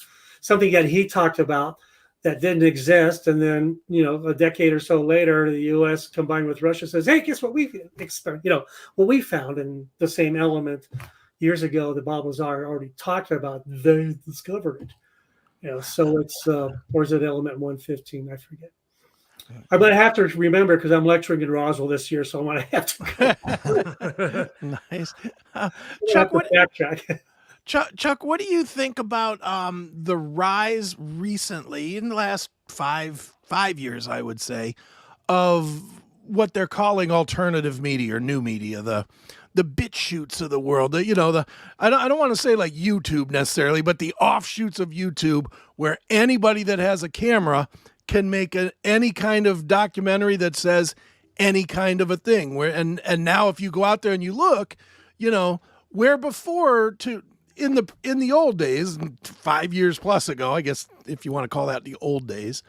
that he talked about that didn't exist. And then, a decade or so later, the US combined with Russia says, hey, guess what what we found in the same element years ago that Bob Lazar already talked about. They discovered it. So it's, or is it element 115? I forget. I'm going to have to remember because I'm lecturing in Roswell this year, so I'm going to have to go. Nice. Chuck, what do you think about the rise recently, in the last five years, I would say, of what they're calling alternative media or new media, the bit shoots of the world, I don't want to say like YouTube necessarily, but the offshoots of YouTube, where anybody that has a camera can make any kind of documentary that says any kind of a thing. And now if you go out there and you look, where before in the old days, 5 years plus ago, I guess, if you want to call that the old days,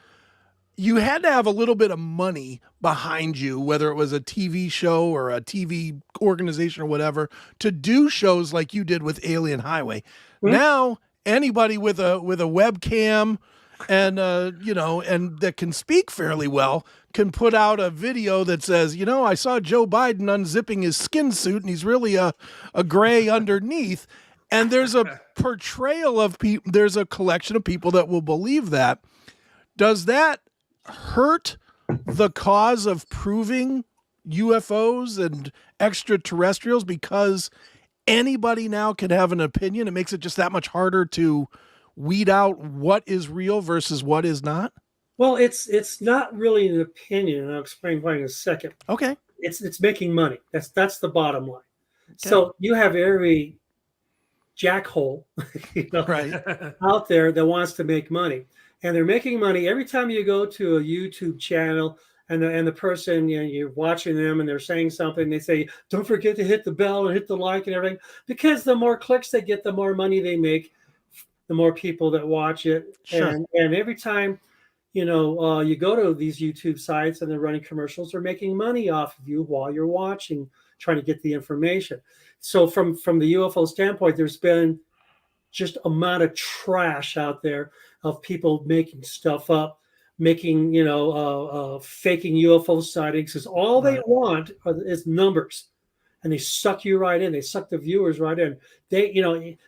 you had to have a little bit of money behind you, whether it was a TV show or a TV organization or whatever, to do shows like you did with Alien Highway. Mm-hmm. Now, anybody with a webcam and and that can speak fairly well can put out a video that says, I saw Joe Biden unzipping his skin suit and he's really a gray underneath. And there's a portrayal of people, there's a collection of people that will believe that. Does that hurt the cause of proving UFOs and extraterrestrials because anybody now can have an opinion? It makes it just that much harder to weed out what is real versus what is not? Well, it's not really an opinion, and I'll explain why in a second. Okay. It's making money. That's the bottom line. Okay. So you have every jackhole right. out there that wants to make money. And they're making money every time you go to a YouTube channel and the person, you're watching them and they're saying something. They say, don't forget to hit the bell and hit the like and everything, because the more clicks they get, the more money they make, the more people that watch it. Sure. And every time, you go to these YouTube sites and they're running commercials, they're making money off of you while you're watching, trying to get the information. So from the UFO standpoint, there's been just amount of trash out there of people making stuff up, making, faking UFO sightings, because all they want is numbers, and they suck you right in. They suck the viewers right in.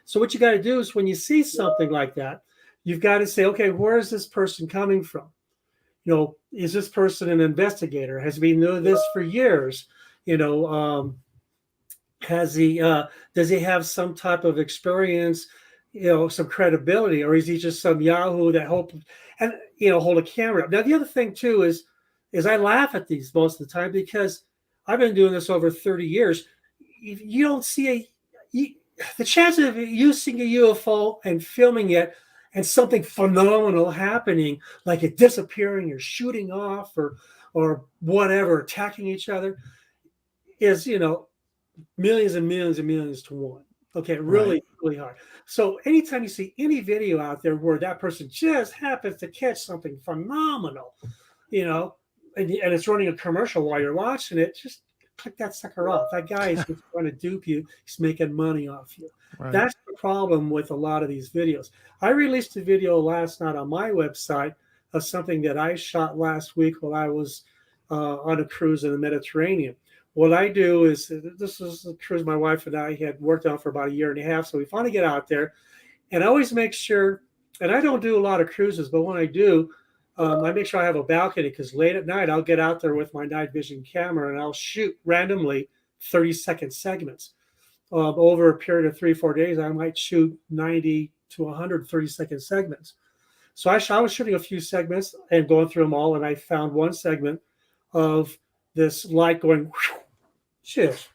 So what you got to do is when you see something like that, you've got to say, okay, where is this person coming from? Is this person an investigator? Has he been doing this for years? Does he have some type of experience, some credibility, or is he just some Yahoo that hold a camera up? Now, the other thing too is I laugh at these most of the time because I've been doing this over 30 years. You don't see the chance of you seeing a UFO and filming it and something phenomenal happening, like it disappearing or shooting off or whatever, attacking each other, is, millions and millions and millions to one. Okay, really, really hard. So anytime you see any video out there where that person just happens to catch something phenomenal, and it's running a commercial while you're watching it, just click that sucker off. That guy is just trying to dupe you. He's making money off you. Right. That's the problem with a lot of these videos. I released a video last night on my website of something that I shot last week while I was on a cruise in the Mediterranean. What I do is, this is a cruise my wife and I had worked on for about a year and a half. So we finally get out there, and I always make sure, and I don't do a lot of cruises, but when I do, I make sure I have a balcony, because late at night, I'll get out there with my night vision camera and I'll shoot randomly 30-second segments. Over a period of 3-4 days, I might shoot 90 to 130-second segments. So I was shooting a few segments and going through them all, and I found one segment of this light going just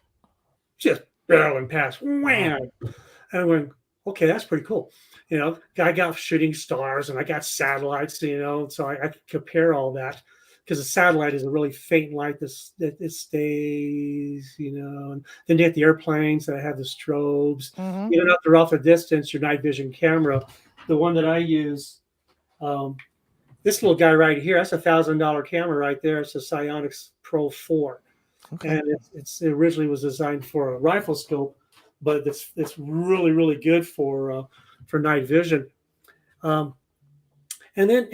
barreling past, wham, and I went, okay, that's pretty cool. I got shooting stars and I got satellites, so I could compare all that. because the satellite is a really faint light that it stays, and then you get the airplanes that have the strobes. Mhm. Even if they're off a distance, your night vision camera, the one that I use, this little guy right here, that's $1,000 camera right there. It's a Psionics Pro 4. Okay. And it originally was designed for a rifle scope, but it's really, really good for night vision. And then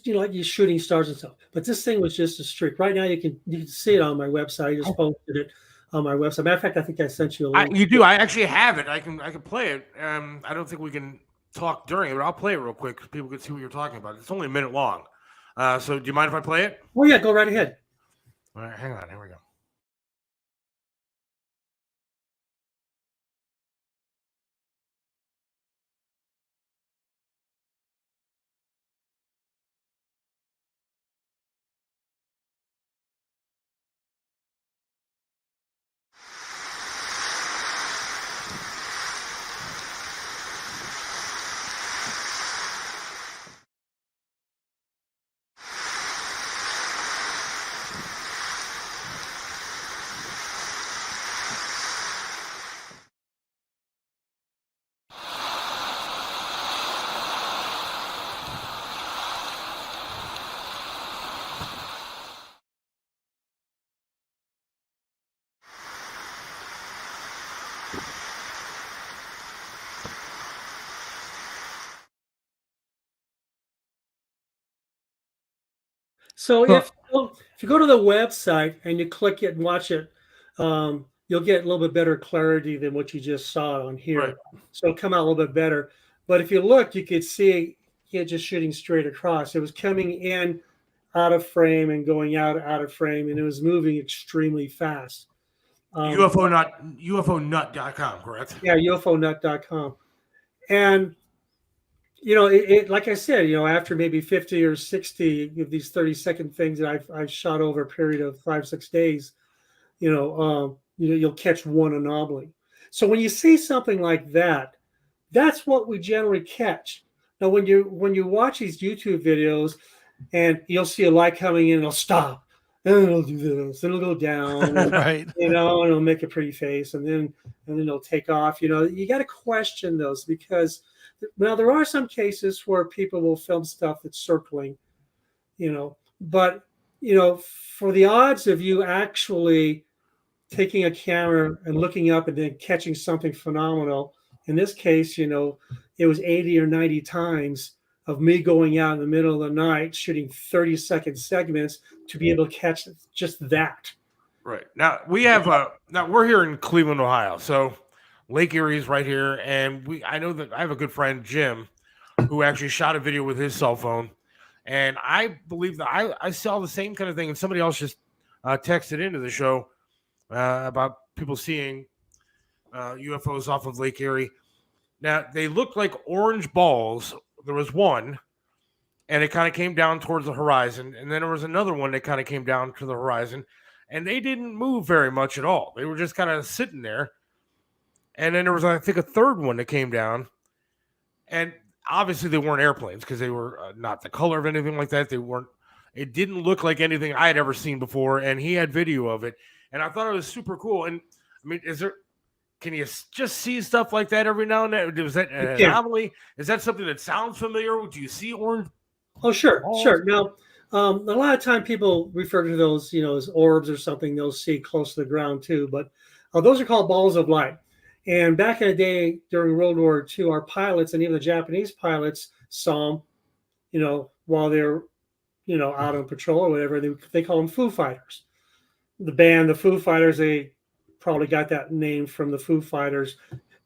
like you're shooting stars and stuff. But this thing was just a streak. Right now you can see it on my website. I just posted it on my website. Matter of fact, I think I sent you a link. You do. I actually have it. I can play it. I don't think we can talk during it, but I'll play it real quick so people can see what you're talking about. It's only a minute long. So do you mind if I play it? Oh yeah, go right ahead. All right, hang on. Here we go. So if you go to the website and you click it and watch it, you'll get a little bit better clarity than what you just saw on here. Right. So it'll come out a little bit better. But if you look, you could see it just shooting straight across. It was coming in out of frame and going out of frame, and it was moving extremely fast. UFOnut.com, correct? Yeah, UFOnut.com. And it like I said, after maybe 50 or 60 of these 30-second things that I've shot over a period of 5-6 days, you'll catch one anomaly. So when you see something like that, that's what we generally catch. Now, when you watch these YouTube videos, and you'll see a light coming in, it'll stop, and then it'll do this, and it'll go down, Right. and it'll make a pretty face, and then it'll take off. You got to question those, because now there are some cases where people will film stuff that's circling, but for the odds of you actually taking a camera and looking up and then catching something phenomenal, in this case, it was 80 or 90 times of me going out in the middle of the night shooting 30-second segments to be able to catch just that. Right. Now we have now we're here in Cleveland, Ohio. So Lake Erie is right here, and I know that I have a good friend, Jim, who actually shot a video with his cell phone, and I believe that I saw the same kind of thing, and somebody else just texted into the show about people seeing UFOs off of Lake Erie. Now they looked like orange balls. There was one, and it kind of came down towards the horizon, and then there was another one that kind of came down to the horizon, and they didn't move very much at all. They were just kind of sitting there. And then there was, I think, a third one that came down. And obviously they weren't airplanes because they were not the color of anything like that. It didn't look like anything I had ever seen before. And he had video of it. And I thought it was super cool. And I mean, can you just see stuff like that every now and then? Was that an anomaly? Is that something that sounds familiar? Do you see orange? Oh, sure. Now, a lot of time people refer to those, as orbs or something they'll see close to the ground too. But those are called balls of light. And back in the day during World War II, our pilots and even the Japanese pilots saw them, while they're, out on patrol or whatever. They call them Foo Fighters. The band, the Foo Fighters, they probably got that name from the Foo Fighters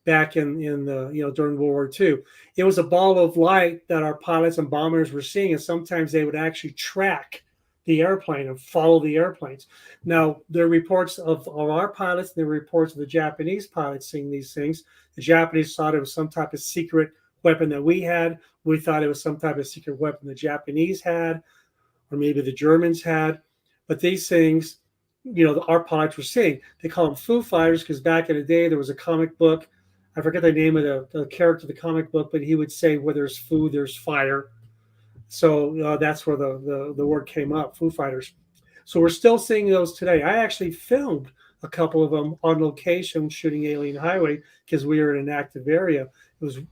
back in the, during World War II. It was a ball of light that our pilots and bombers were seeing, and sometimes they would actually track the airplane and follow the airplanes. Now, there are reports of our pilots, and there are reports of the Japanese pilots seeing these things. The Japanese thought it was some type of secret weapon that we had. We thought it was some type of secret weapon the Japanese had, or maybe the Germans had. But these things, our pilots were seeing. They call them Foo Fighters because back in the day, there was a comic book. I forget the name of the character of the comic book, but he would say, where there's food, there's fire. So that's where the word came up, Foo Fighters. So we're still seeing those today. I actually filmed a couple of them on location shooting Alien Highway because we were in an active area.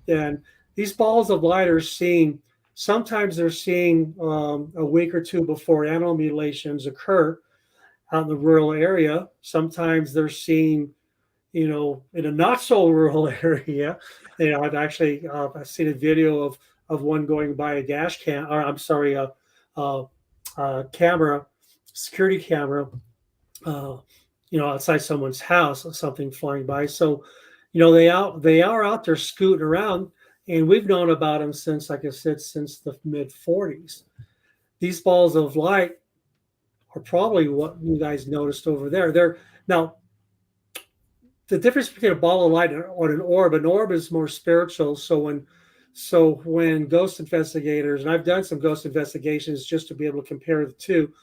And these balls of light are seen. Sometimes they're seen a week or two before animal mutilations occur out in the rural area. Sometimes they're seen, in a not so rural area. I've seen a video of one going by a dash cam, or I'm sorry, camera, security camera, outside someone's house, something flying by. So, they are out there scooting around, and we've known about them since, like I said, since the mid 40s. These balls of light are probably what you guys noticed over there. They're now the difference between a ball of light and an orb is more spiritual. So when ghost investigators, and I've done some ghost investigations just to be able to compare the two,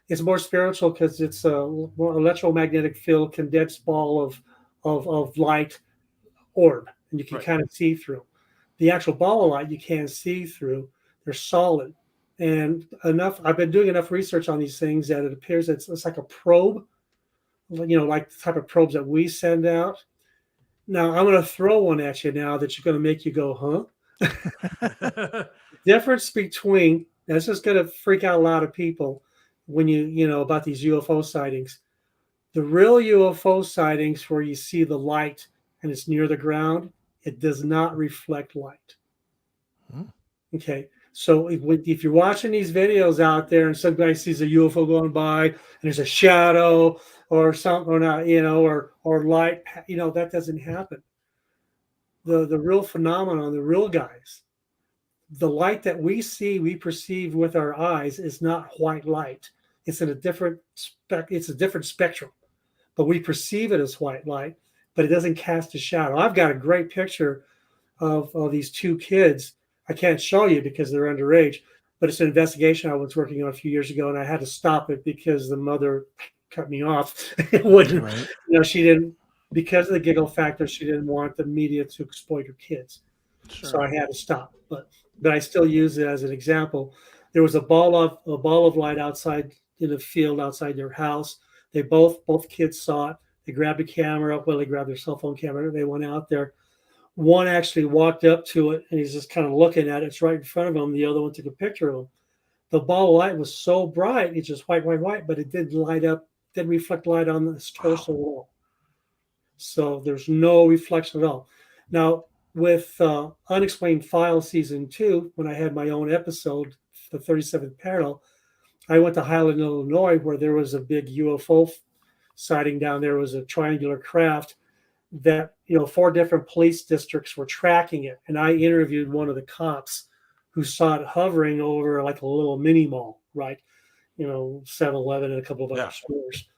it's more spiritual because it's a more electromagnetic field condensed ball of light orb, and you can kind of see through. The actual ball of light you can't see through. They're solid. And I've been doing enough research on these things that it appears it's like a probe, like the type of probes that we send out. Now, I'm going to throw one at you now that's going to make you go, huh? Difference between, this is going to freak out a lot of people when about these UFO sightings. The real UFO sightings where you see the light and it's near the ground, it does not reflect light. Okay. So if you're watching these videos out there and some guy sees a UFO going by and there's a shadow or something, or not, or light, that doesn't happen. The real phenomenon, the real guys, the light that we perceive with our eyes is not white light. It's in a different spectrum, but we perceive it as white light, but it doesn't cast a shadow. I've got a great picture of these two kids. I can't show you because they're underage, but it's an investigation I was working on a few years ago, and I had to stop it because the mother cut me off. It wouldn't, right. She didn't, because of the giggle factor, she didn't want the media to exploit her kids. Sure. So I had to stop, but I still use it as an example. There was a ball of light outside in a field outside their house. They both kids saw it. They grabbed a camera. Well, they grabbed their cell phone camera. They went out there. One actually walked up to it, and he's just kind of looking at it. It's right in front of him. The other one took a picture of him. The ball of light was so bright, it's just white, but it didn't light up, didn't reflect light on the torso at all. So there's no reflection at all. Now, with Unexplained Files Season 2, when I had my own episode, the 37th Parallel, I went to Highland, Illinois, where there was a big UFO sighting down there. It was a triangular craft that 4 different police districts were tracking it, and I interviewed one of the cops who saw it hovering over like a little mini mall, right? 7-Eleven and a couple of other stores.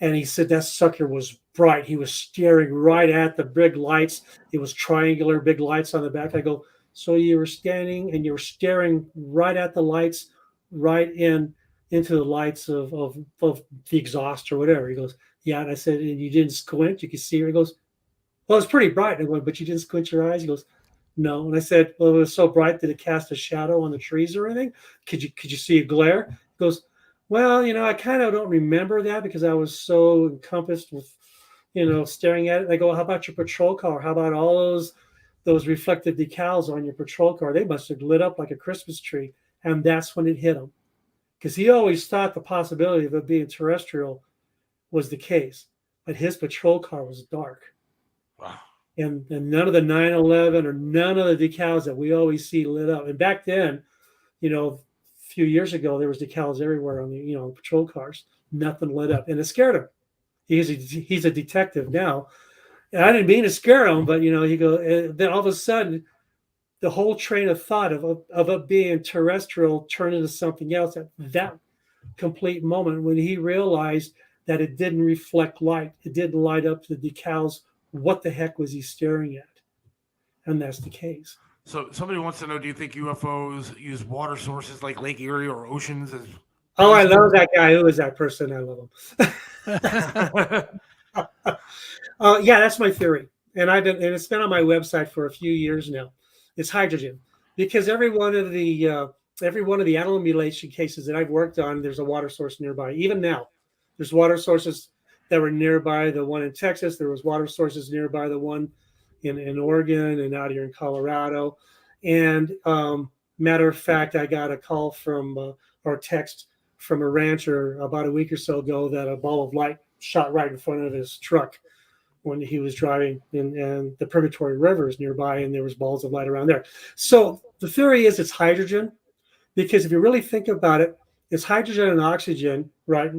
And he said that sucker was bright. He was staring right at the big lights. It was triangular, big lights on the back. I go, so you were standing and you were staring right at the lights, right into the lights of the exhaust or whatever. He goes, yeah. And I said, and you didn't squint? You could see her? He goes, well, it's pretty bright. I went, but you didn't squint your eyes? He goes, no. And I said, well, it was so bright that it cast a shadow on the trees or anything. Could you see a glare? He goes, well, I kind of don't remember that because I was so encompassed with, staring at it. I go, how about your patrol car? How about all those reflective decals on your patrol car? They must have lit up like a Christmas tree. And that's when it hit him. Because he always thought the possibility of it being terrestrial was the case. But his patrol car was dark. Wow. And none of the 911 or none of the decals that we always see lit up. And back then, a few years ago, there was decals everywhere on the patrol cars. Nothing lit up, and it scared him. He's a detective now, and I didn't mean to scare him, but then all of a sudden, the whole train of thought of it being terrestrial turned into something else. At that complete moment, when he realized that it didn't reflect light, it didn't light up the decals. What the heck was he staring at? And that's the case. So somebody wants to know, do you think UFOs use water sources like Lake Erie or oceans? Oh, I love that guy. Who is that person? I love him. Yeah, that's my theory. And it's been on my website for a few years now. It's hydrogen. Because every one of the every one of the animal mutilation cases that I've worked on, there's a water source nearby. Even now, there's water sources that were nearby. The one in Texas, there was water sources nearby. The one in Oregon and out here in Colorado. And matter of fact, I got a call from or text from a rancher about a week or so ago that a ball of light shot right in front of his truck when he was driving, and the Purgatory River is nearby, and there was balls of light around there. So the theory is it's hydrogen, because if you really think about it, it's hydrogen and oxygen, right?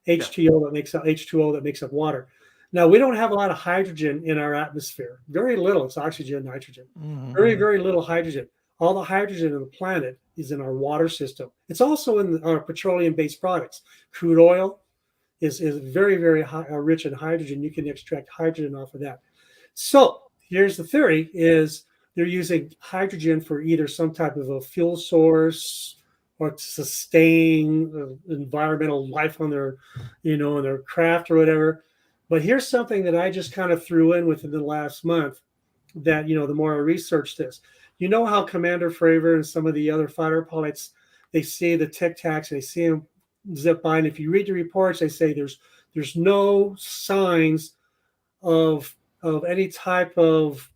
H2O that makes up H2O that makes up water. Now, we don't have a lot of hydrogen in our atmosphere. Very little. It's oxygen and nitrogen. Mhm. Very, very little hydrogen. All the hydrogen in the planet is in our water system. It's also in our petroleum-based products. Crude oil is very, very rich in hydrogen. You can extract hydrogen off of that. So here's the theory: is they're using hydrogen for either some type of a fuel source or to sustain environmental life on their, in their craft or whatever. But here's something that I just kind of threw in within the last month that, the more I researched this, how Commander Fravor and some of the other fighter pilots, they see the Tic Tacs, they see them zip by. And if you read the reports, they say there's no signs of any type of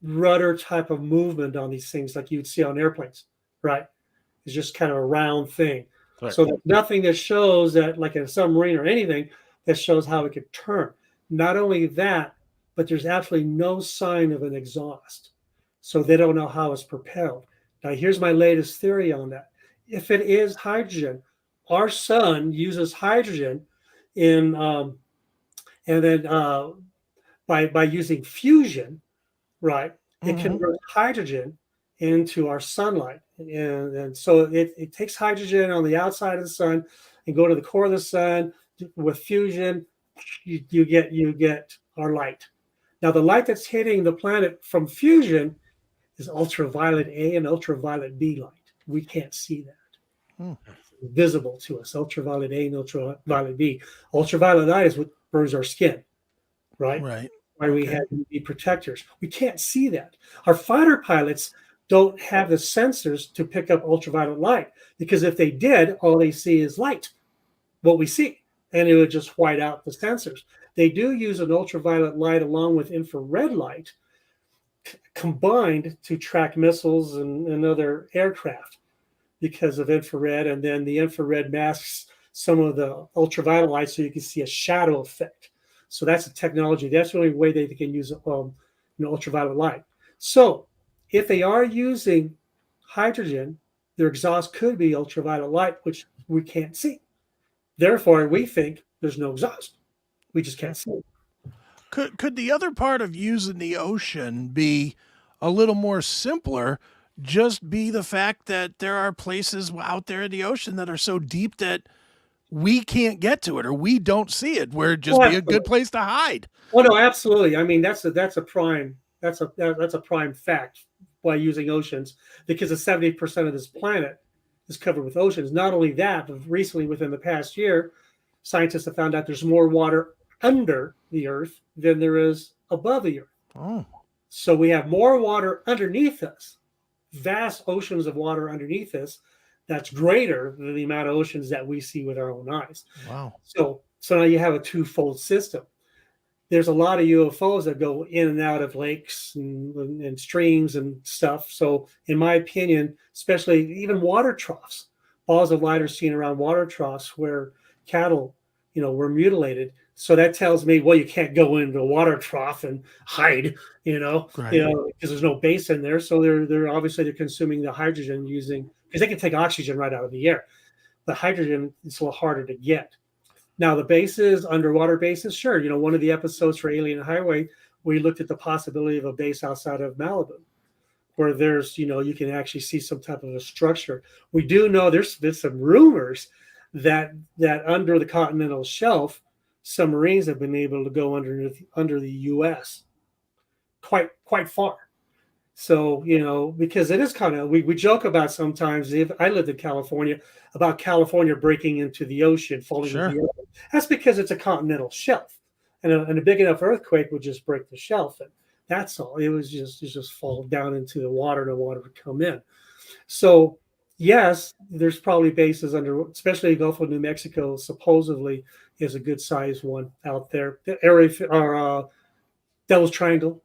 rudder type of movement on these things like you'd see on airplanes, right? It's just kind of a round thing. Right. So there's nothing that shows that, like a submarine or anything, that shows how it could turn. Not only that, but there's absolutely no sign of an exhaust. So they don't know how it's propelled. Now, here's my latest theory on that. If it is hydrogen, our sun uses hydrogen in, and then by using fusion, right, it converts hydrogen into our sunlight. And so it takes hydrogen on the outside of the sun and go to the core of the sun. With fusion, you get our light. Now, the light that's hitting the planet from fusion is ultraviolet A and ultraviolet B light. We can't see that. It's visible to us, ultraviolet A and ultraviolet B. Ultraviolet light is what burns our skin, right? Right. Why we have UV protectors. We can't see that. Our fighter pilots don't have the sensors to pick up ultraviolet light, because if they did, all they see is light, what we see, and it would just white out the sensors. They do use an ultraviolet light along with infrared light combined to track missiles and other aircraft because of infrared, and then the infrared masks some of the ultraviolet light so you can see a shadow effect. So that's a technology. That's the only way they can use ultraviolet light. So if they are using hydrogen, their exhaust could be ultraviolet light, which we can't see. Therefore, we think there's no exhaust. We just can't see it. Could the other part of using the ocean be a little more simpler? Just be the fact that there are places out there in the ocean that are so deep that we can't get to it or we don't see it, where it'd just be a good place to hide. Oh no, absolutely. I mean, that's a prime fact by using oceans, because 70% of this planet is covered with oceans. Not only that, but recently, within the past year, scientists have found out there's more water under the earth than there is above the earth. Oh. So we have more water underneath us, vast oceans of water underneath us, that's greater than the amount of oceans that we see with our own eyes. Wow. So now you have a twofold system. There's a lot of UFOs that go in and out of lakes and streams and stuff. So in my opinion, especially even water troughs, balls of light are seen around water troughs where cattle, were mutilated. So that tells me, well, you can't go into a water trough and hide, Right. because there's no base in there. So they're obviously consuming the hydrogen because they can take oxygen right out of the air. The hydrogen is a little harder to get. Now, the bases, underwater bases, sure. One of the episodes for Alien Highway, we looked at the possibility of a base outside of Malibu, where there's, you can actually see some type of a structure. We do know there's been some rumors that under the continental shelf, submarines have been able to go under the U.S. quite far. So, because it is kind of, we joke about sometimes, if I lived in California, about California breaking into the ocean, falling into the ocean. That's because it's a continental shelf. And a big enough earthquake would just break the shelf. And that's all. It was just fall down into the water, and the water would come in. So yes, there's probably bases under, especially Gulf of New Mexico, supposedly is a good sized one out there. The area or Devil's Triangle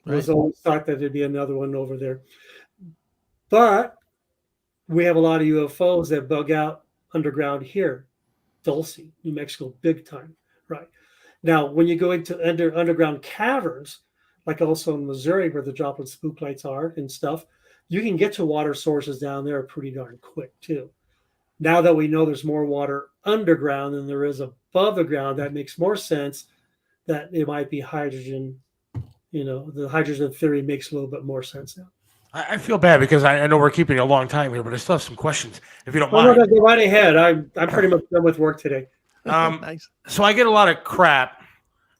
was Right. always thought that there'd be another one over there. But we have a lot of UFOs that bug out underground here, Dulce, New Mexico, big time, right? Now, when you go into underground caverns, like also in Missouri where the droplet spook lights are and stuff, you can get to water sources down there pretty darn quick too. Now that we know there's more water underground than there is above the ground, that makes more sense that it might be hydrogen. You know, the hydrogen theory makes a little bit more sense now. I feel bad because I know we're keeping a long time here, but I still have some questions, if you don't Oh, no, mind. go right ahead. I'm pretty much done with work today. Nice. So I get a lot of crap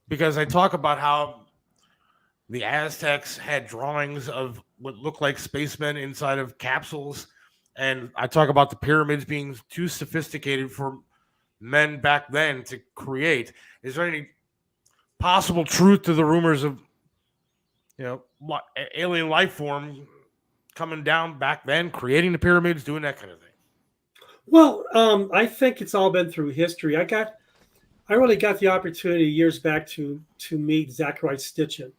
because I talk about how the Aztecs had drawings of what looked like spacemen inside of capsules. And I talk about the pyramids being too sophisticated for men back then to create. Is there any possible truth to the rumors of, alien life form coming down back then, creating the pyramids, doing that kind of thing? Well, I think it's all been through history. I really got the opportunity years back to meet Zachariah Stitchin.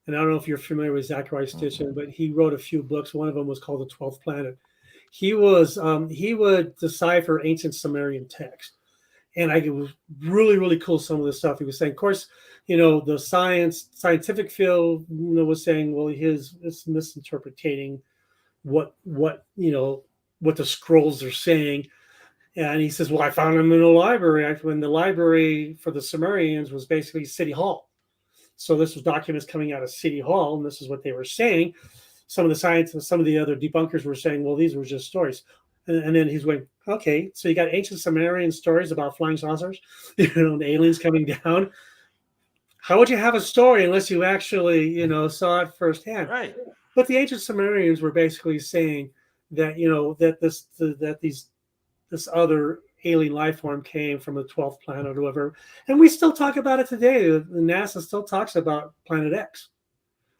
And I don't know if you're familiar with Zachariah Stitchin, but he wrote a few books. One of them was called The 12th Planet. He would decipher ancient Sumerian text. And it was really, really cool, some of the stuff he was saying. Of course, the scientific field, was saying, well, it's misinterpreting what the scrolls are saying. And he says, well, I found them in a library. When the library for the Sumerians was basically City Hall. So this was documents coming out of City Hall, and this is what they were saying. Some of the scientists, some of the other debunkers were saying, well, these were just stories. And then he's going, okay, so you got ancient Sumerian stories about flying saucers, and aliens coming down. How would you have a story unless you actually, saw it firsthand? Right. But the ancient Sumerians were basically saying that, this other alien life form came from the 12th planet or whatever. And we still talk about it today. The NASA still talks about Planet X.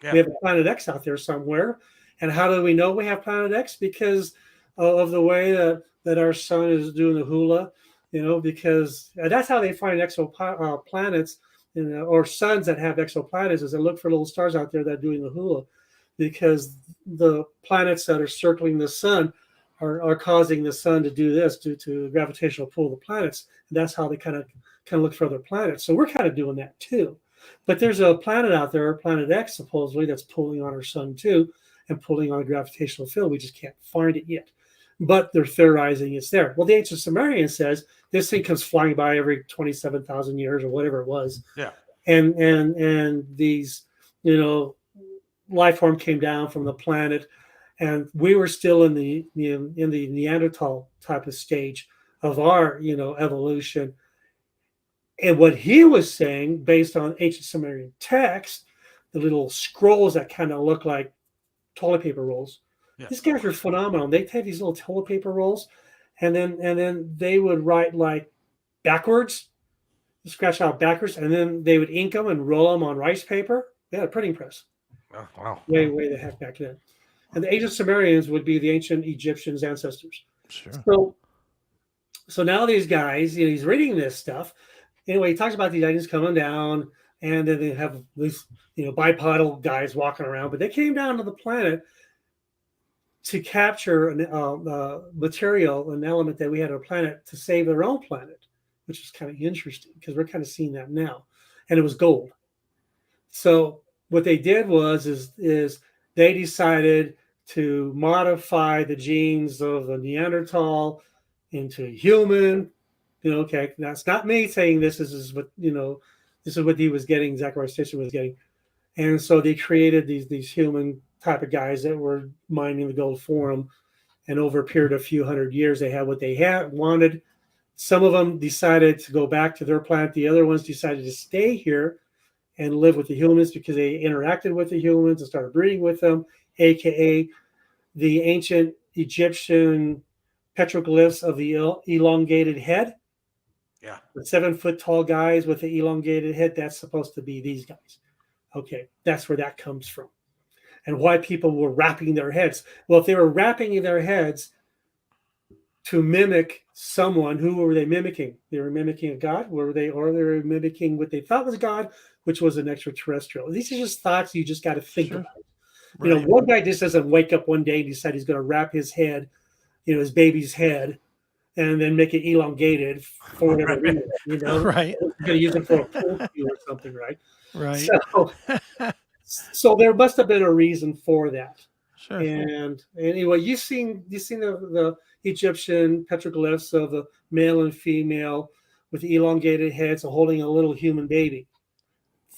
Yeah. We have Planet X out there somewhere. And how do we know we have Planet X? Because of the way that our sun is doing the hula, because that's how they find exoplanets, or suns that have exoplanets, is they look for little stars out there that are doing the hula, because the planets that are circling the sun are causing the sun to do this due to the gravitational pull of the planets. And that's how they kind of look for other planets. So we're kind of doing that too. But there's a planet out there, Planet X, supposedly, that's pulling on our sun too, and pulling on a gravitational field. We just can't find it yet. But they're theorizing it's there. Well, the ancient Sumerian says this thing comes flying by every 27,000 years or whatever it was. Yeah. And these, life form came down from the planet, and we were still in the Neanderthal type of stage of our, evolution. And what he was saying, based on ancient Sumerian text, the little scrolls that kind of look like toilet paper rolls. Yeah. These guys are phenomenal. They'd take these little toilet paper rolls, and then they would write like backwards, scratch out backwards, and then they would ink them and roll them on rice paper. Yeah, printing press. Oh, wow. Way the heck back then. And the ancient Sumerians would be the ancient Egyptians' ancestors. Sure. So now these guys, he's reading this stuff. Anyway, he talks about these aliens coming down, and then they have these, bipedal guys walking around. But they came down to the planet to capture material, an element that we had on our planet, to save their own planet, which is kind of interesting because we're kind of seeing that now. And it was gold. So what they did is they decided to modify the genes of the Neanderthal into human. Okay, that's not me saying this. This is what he was getting, Zachariah Stitchin was getting. And so they created these human type of guys that were mining the gold for them. And over a period of a few hundred years, they had what they wanted. Some of them decided to go back to their planet. The other ones decided to stay here and live with the humans because they interacted with the humans and started breeding with them, aka the ancient Egyptian petroglyphs of the elongated head. Yeah. The 7 foot tall guys with the elongated head, that's supposed to be these guys. Okay, that's where that comes from. And why people were wrapping their heads. Well, if they were wrapping their heads, to mimic someone. Who were they mimicking? They were mimicking a god. Or they were mimicking what they thought was God, which was an extraterrestrial. These are just thoughts you just got to think Sure. about. Right. One guy just doesn't wake up one day and decide he's going to wrap his head, his baby's head, and then make it elongated for whatever reason. Right. He's going to use it for a pool cue or something, right? Right. So there must have been a reason for that. Sure. And anyway, you've seen the Egyptian petroglyphs of the male and female with elongated heads holding a little human baby.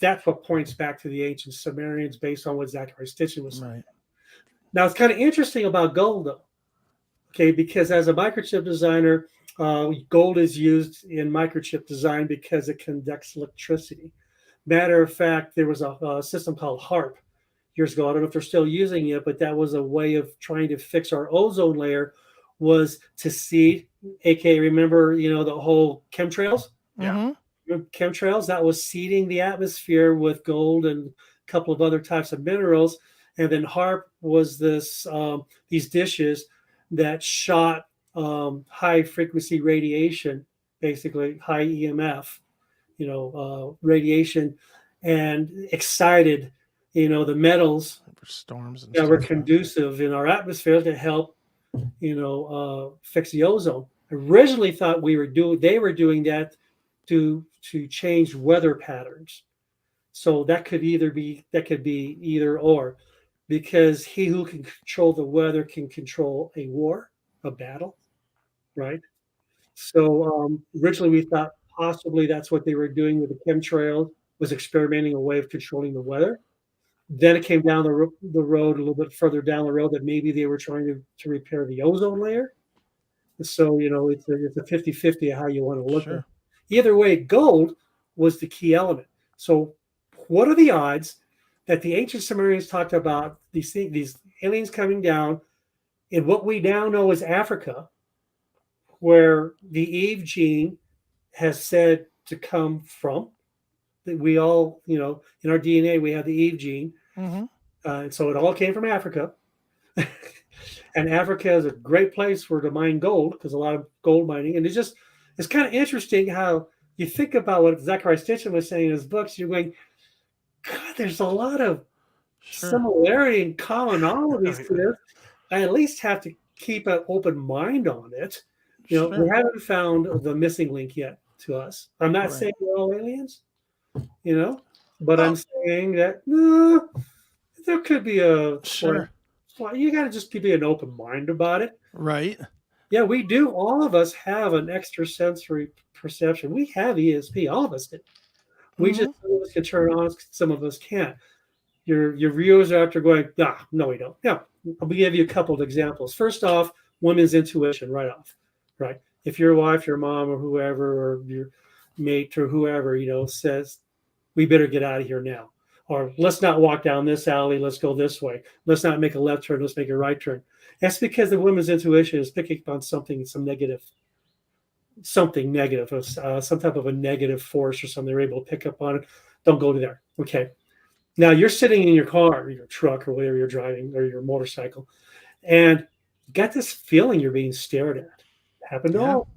That's what points back to the ancient Sumerians based on what Zachary Stitchin was saying. Right. Now, it's kind of interesting about gold, though, okay, because as a microchip designer, gold is used in microchip design because it conducts electricity. Matter of fact, there was a system called HARP years ago. I don't know if they're still using it, but that was a way of trying to fix our ozone layer, was to seed, aka remember, the whole chemtrails? Yeah. Chemtrails, that was seeding the atmosphere with gold and a couple of other types of minerals. And then HARP was these dishes that shot high frequency radiation, basically high EMF, radiation, and excited, the metals For storms and that stuff. were conducive in our atmosphere to help, fix the ozone. I originally thought they were doing that to change weather patterns. So that could be either or, because he who can control the weather can control a war, a battle, right? So originally we thought possibly that's what they were doing with the chemtrails, was experimenting a way of controlling the weather. Then it came down the road, a little bit further down the road, that maybe they were trying to repair the ozone layer. So, it's a 50-50 of how you want to look at it. Either way, gold was the key element. So what are the odds that the ancient Sumerians talked about these aliens coming down in what we now know as Africa, where the Eve gene has said to come from? That we all, in our DNA, we have the Eve gene. Mm-hmm. And so it all came from Africa. And Africa is a great place to mine gold, because a lot of gold mining. And it's kind of interesting how you think about what Zachary Stitchin was saying in his books. You're going, God, there's a lot of similarity and commonalities to this. I at least have to keep an open mind on it. We haven't found the missing link yet to us. I'm not saying we're all aliens, but I'm saying that there could be a you got to just be an open mind about it. Right. Yeah, we do. All of us have an extrasensory perception. We have ESP. All of us do. We just, some of us can turn on, some of us can't. Your viewers are after going, no, we don't. Yeah, I'll give you a couple of examples. First off, women's intuition right off, right? If your wife, your mom, or whoever, or your mate, or whoever, says, we better get out of here now. Or let's not walk down this alley, let's go this way. Let's not make a left turn, let's make a right turn. That's because the woman's intuition is picking up on some negative, some type of a negative force or something. They're able to pick up on it. Don't go to there. Okay. Now you're sitting in your car, or your truck, or whatever you're driving, or your motorcycle, and you got this feeling you're being stared at. Happened to all.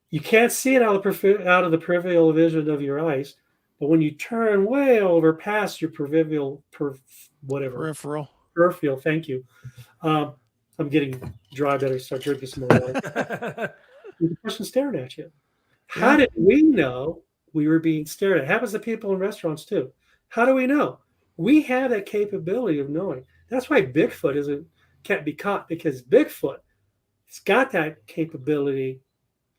You can't see it out of the peripheral vision of your eyes, but when you turn way over past your peripheral, thank you. I'm getting dry. Better start drinking some more water. The person staring at you. How did we know we were being stared at? It happens to people in restaurants too. How do we know? We have that capability of knowing. That's why Bigfoot can't be caught, because Bigfoot has got that capability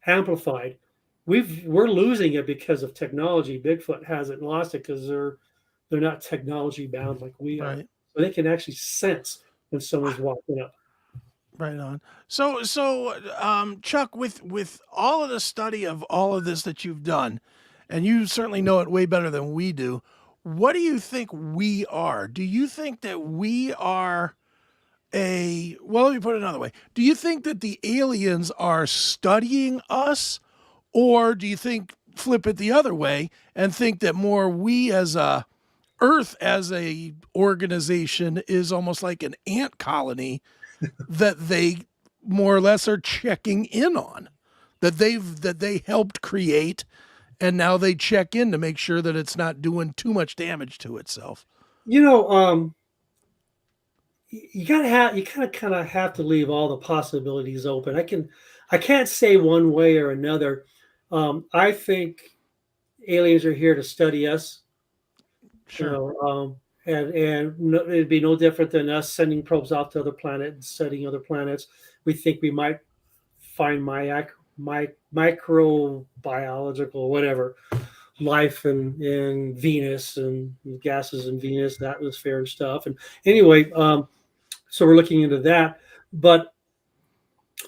amplified. We're losing it because of technology. Bigfoot hasn't lost it because they're not technology bound like we are. So they can actually sense when someone's walking up. Right on. So, Chuck, with all of the study of all of this that you've done, and you certainly know it way better than we do, what do you think we are? Do you think that we are well, let me put it another way. Do you think that the aliens are studying us, or do you think, flip it the other way and think that more we as a Earth as a organization is almost like an ant colony that they more or less are checking in on, that they helped create, and now they check in to make sure that it's not doing too much damage to itself. You kind of have to leave all the possibilities open. I can't say one way or another. I think aliens are here to study us. Sure. It'd be no different than us sending probes off to other planets and studying other planets. We think we might find microbiological whatever life in Venus and gases in Venus, the atmosphere and stuff. And anyway, so we're looking into that. But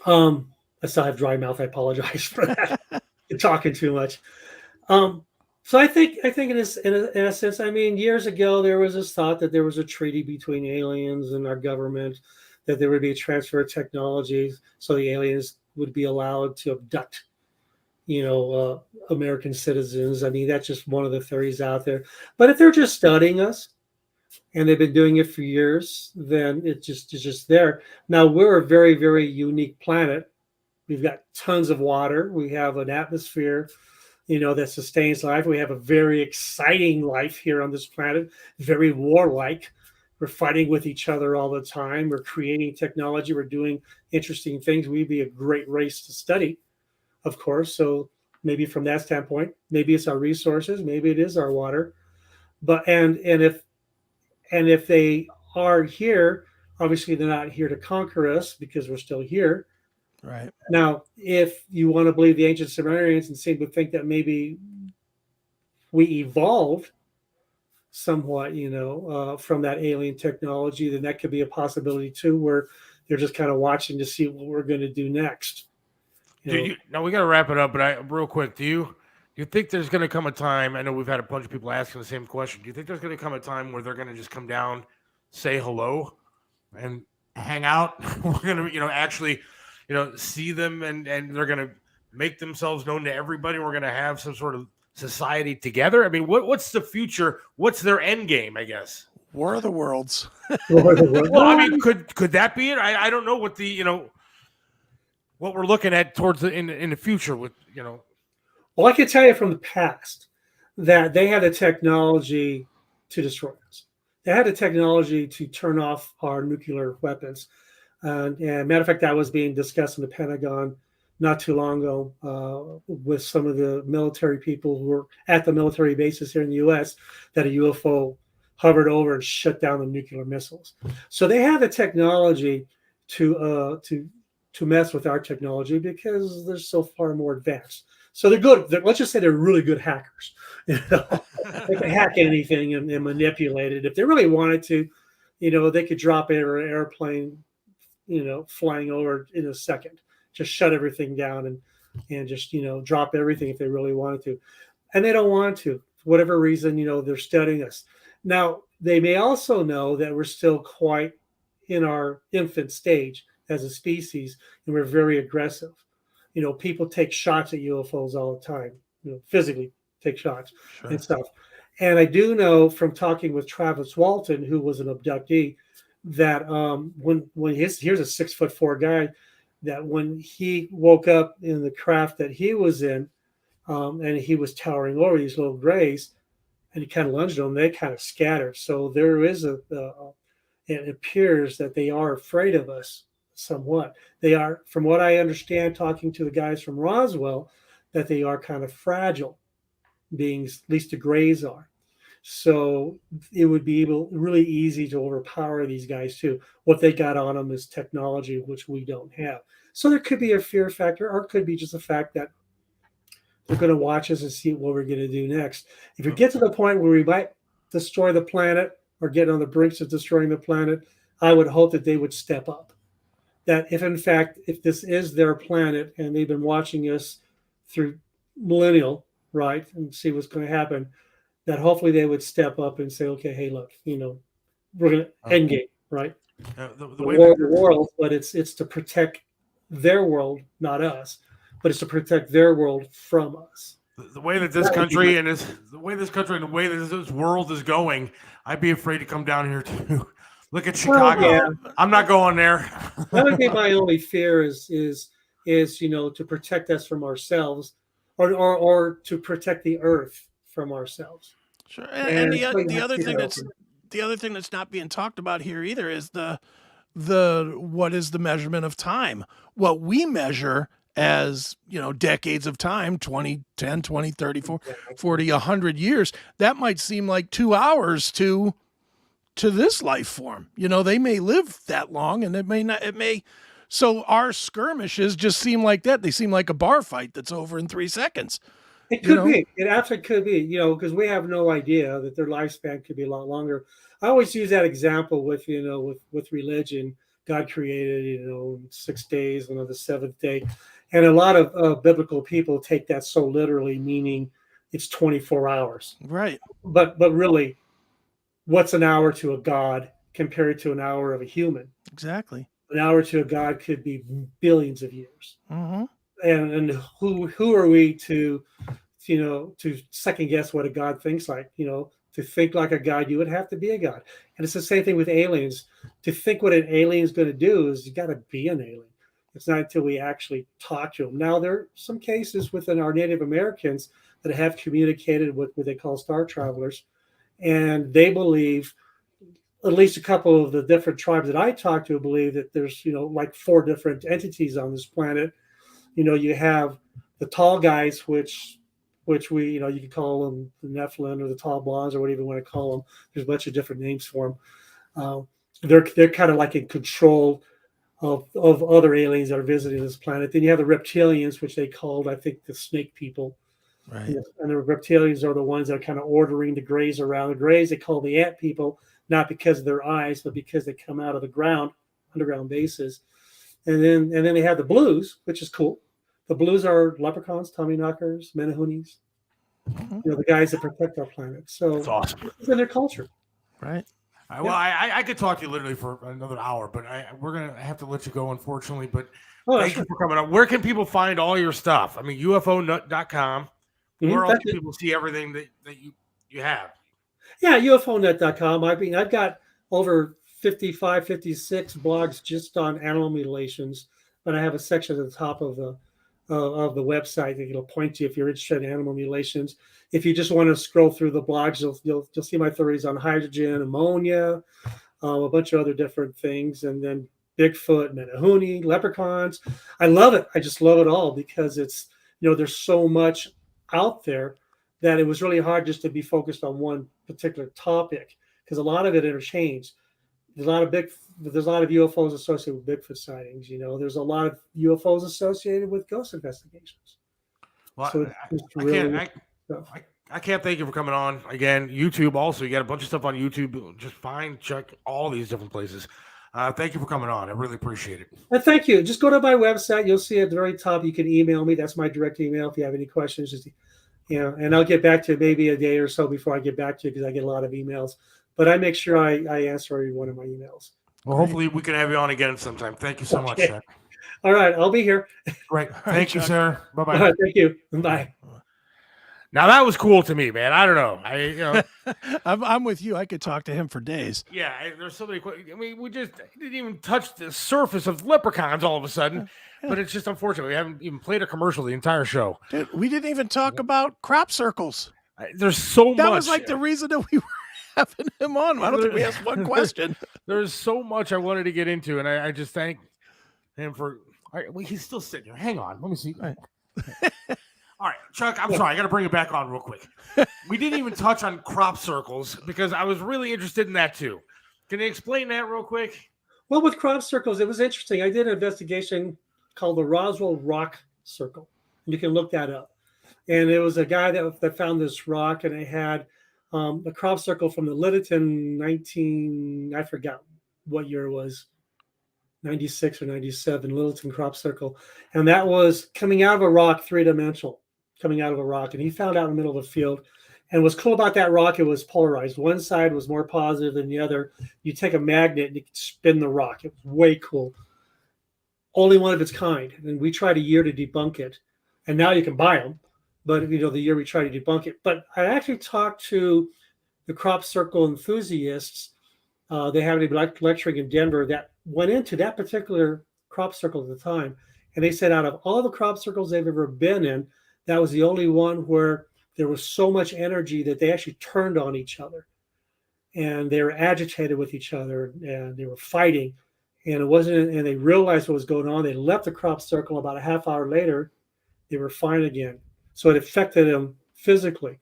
I still have dry mouth. I apologize for that. I'm talking too much. So I think in a sense, I mean, years ago there was this thought that there was a treaty between aliens and our government, that there would be a transfer of technology, so the aliens would be allowed to abduct, American citizens. I mean, that's just one of the theories out there. But if they're just studying us, and they've been doing it for years, then it's just there. Now we're a very, very unique planet. We've got tons of water. We have an atmosphere, that sustains life. We have a very exciting life here on this planet, very warlike. We're fighting with each other all the time. We're creating technology. We're doing interesting things. We'd be a great race to study, of course. So maybe from that standpoint, maybe it's our resources, maybe it is our water. But and if they are here, obviously they're not here to conquer us because we're still here. Right. Now, if you want to believe the ancient Sumerians and seem to think that maybe we evolved somewhat, from that alien technology, then that could be a possibility too, where they're just kind of watching to see what we're going to do next. Now we got to wrap it up, but real quick, do you think there's going to come a time? I know we've had a bunch of people asking the same question. Do you think there's going to come a time where they're going to just come down, say hello, and hang out? We're going to, actually, see them, and they're going to make themselves known to everybody. We're going to have some sort of society together. I mean, what's the future? What's their end game, I guess? War of the Worlds. Well, I mean, could that be it? I don't know what the, what we're looking at towards in the future with, Well, I can tell you from the past that they had the technology to destroy us. They had the technology to turn off our nuclear weapons. And matter of fact, that was being discussed in the Pentagon not too long ago with some of the military people who were at the military bases here in the U.S. that a UFO hovered over and shut down the nuclear missiles. So they have the technology to mess with our technology because they're so far more advanced. So they're good. Let's just say they're really good hackers. They can hack anything and manipulate it. If they really wanted to, they could drop an airplane, flying over in a second, just shut everything down and just, drop everything if they really wanted to. And they don't want to, for whatever reason, they're studying us. Now, they may also know that we're still quite in our infant stage as a species, and we're very aggressive. People take shots at UFOs all the time, physically take shots and stuff. And I do know from talking with Travis Walton, who was an abductee, that here's a 6'4" guy, that when he woke up in the craft that he was in, and he was towering over these little grays, and he kind of lunged on them, they kind of scattered. So there is it appears that they are afraid of us somewhat. They are, from what I understand, talking to the guys from Roswell, that they are kind of fragile beings, at least the grays are. So it would be really easy to overpower these guys too. What they got on them is technology, which we don't have. So there could be a fear factor, or it could be just the fact that they're going to watch us and see what we're going to do next. If we get to the point where we might destroy the planet or get on the brinks of destroying the planet, I would hope that they would step up. That if this is their planet and they've been watching us through millennial, right, and see what's going to happen, that hopefully they would step up and say, okay, hey, look, we're going to end game, right? The war of the world, but it's to protect their world, not us, but it's to protect their world from us. The way that this country and the way this world is going, I'd be afraid to come down here to Look at Chicago. yeah. I'm not going there. That would be my only fear is to protect us from ourselves, or to protect the earth from ourselves. Sure. And The other thing that's not being talked about here either is the what is the measurement of time? What we measure as, decades of time, 20, 10, 20, 30, 40, 100 years, that might seem like 2 hours to this life form. They may live that long, and so our skirmishes just seem like that. They seem like a bar fight that's over in 3 seconds. It could be. It absolutely could be, because we have no idea that their lifespan could be a lot longer. I always use that example with religion. God created, 6 days, and on the seventh day. And a lot of biblical people take that so literally, meaning it's 24 hours. Right. But really, what's an hour to a God compared to an hour of a human? Exactly. An hour to a God could be billions of years. Mm-hmm. And who are we to second guess what a God thinks like? To think like a God, you would have to be a God. And it's the same thing with aliens. To think what an alien is going to do is you got to be an alien. It's not until we actually talk to them. Now, there are some cases within our Native Americans that have communicated with what they call star travelers, and they believe, at least a couple of the different tribes that I talk to believe that there's, like 4 different entities on this planet. You have the tall guys, which we, you can call them the Nephilim or the tall blondes or whatever you want to call them. There's a bunch of different names for them. They're kind of like in control of other aliens that are visiting this planet. Then you have the reptilians, which they called, I think, the snake people. Right. And the reptilians are the ones that are kind of ordering the grays around. The grays they call the ant people, not because of their eyes, but because they come out of the ground, underground bases. And then they have the blues, which is cool. The blues are leprechauns, Tommyknockers, Menahunis, the guys that protect our planet. So that's awesome. It's in their culture. Right. Well, I could talk to you literally for another hour, but we're going to have to let you go, unfortunately. But thank you for coming up. Where can people find all your stuff? I mean, UFOnut.com. Where else can people see everything that you have? Yeah, UFOnet.com. I've got over 55, 56 blogs just on animal mutilations, but I have a section at the top of the website that it'll point you if you're interested in animal mutilations. If you just want to scroll through the blogs, you'll see my theories on hydrogen, ammonia, a bunch of other different things, and then Bigfoot, Menahuni, leprechauns. I love it. I just love it all because it's there's so much out there that it was really hard just to be focused on one particular topic because a lot of it interchanged. There's a lot of UFOs associated with Bigfoot sightings. There's a lot of UFOs associated with ghost investigations. Well, so I can't thank you for coming on again. YouTube also, you got a bunch of stuff on YouTube. Just check all these different places. Thank you for coming on. I really appreciate it. Thank you. Just go to my website. You'll see at the very top. You can email me. That's my direct email. If you have any questions, and I'll get back to you maybe a day or so before I get back to you because I get a lot of emails. But I make sure I answer every one of my emails. Well, hopefully we can have you on again sometime. Thank you so much, Chuck. All right, I'll be here. Great. Thank you, sir. Bye-bye. Right, thank you. Bye. Now that was cool to me, man. I don't know. I'm with you. I could talk to him for days. Yeah, there's so many. I mean, we just didn't even touch the surface of leprechauns all of a sudden. But it's just unfortunate. We haven't even played a commercial the entire show. Dude, we didn't even talk about crop circles. There's so much. That was like the reason that we were having him on. I don't think we asked one question. There's so much I wanted to get into, and I just thank him for. He's still sitting here. Hang on. Let me see. All right, Chuck, I'm sorry. I got to bring it back on real quick. We didn't even touch on crop circles because I was really interested in that too. Can you explain that real quick? Well, with crop circles, it was interesting. I did an investigation called the Roswell Rock Circle. You can look that up. And it was a guy that found this rock, and it had a crop circle from the Lytton I forgot what year it was, 96 or 97, Lytton crop circle. And that was coming out of a rock, three-dimensional, coming out of a rock. And he found out in the middle of the field. And what's cool about that rock, it was polarized. One side was more positive than the other. You take a magnet and you could spin the rock. It was way cool. Only one of its kind. And we tried a year to debunk it. And now you can buy them. But, the year we tried to debunk it. But I actually talked to the crop circle enthusiasts they happened to be lecturing in Denver that went into that particular crop circle at the time. And they said out of all the crop circles they've ever been in, that was the only one where there was so much energy that they actually turned on each other. And they were agitated with each other and they were fighting. And it wasn't, and they realized what was going on. They left the crop circle. About a half hour later, they were fine again. So it affected them physically.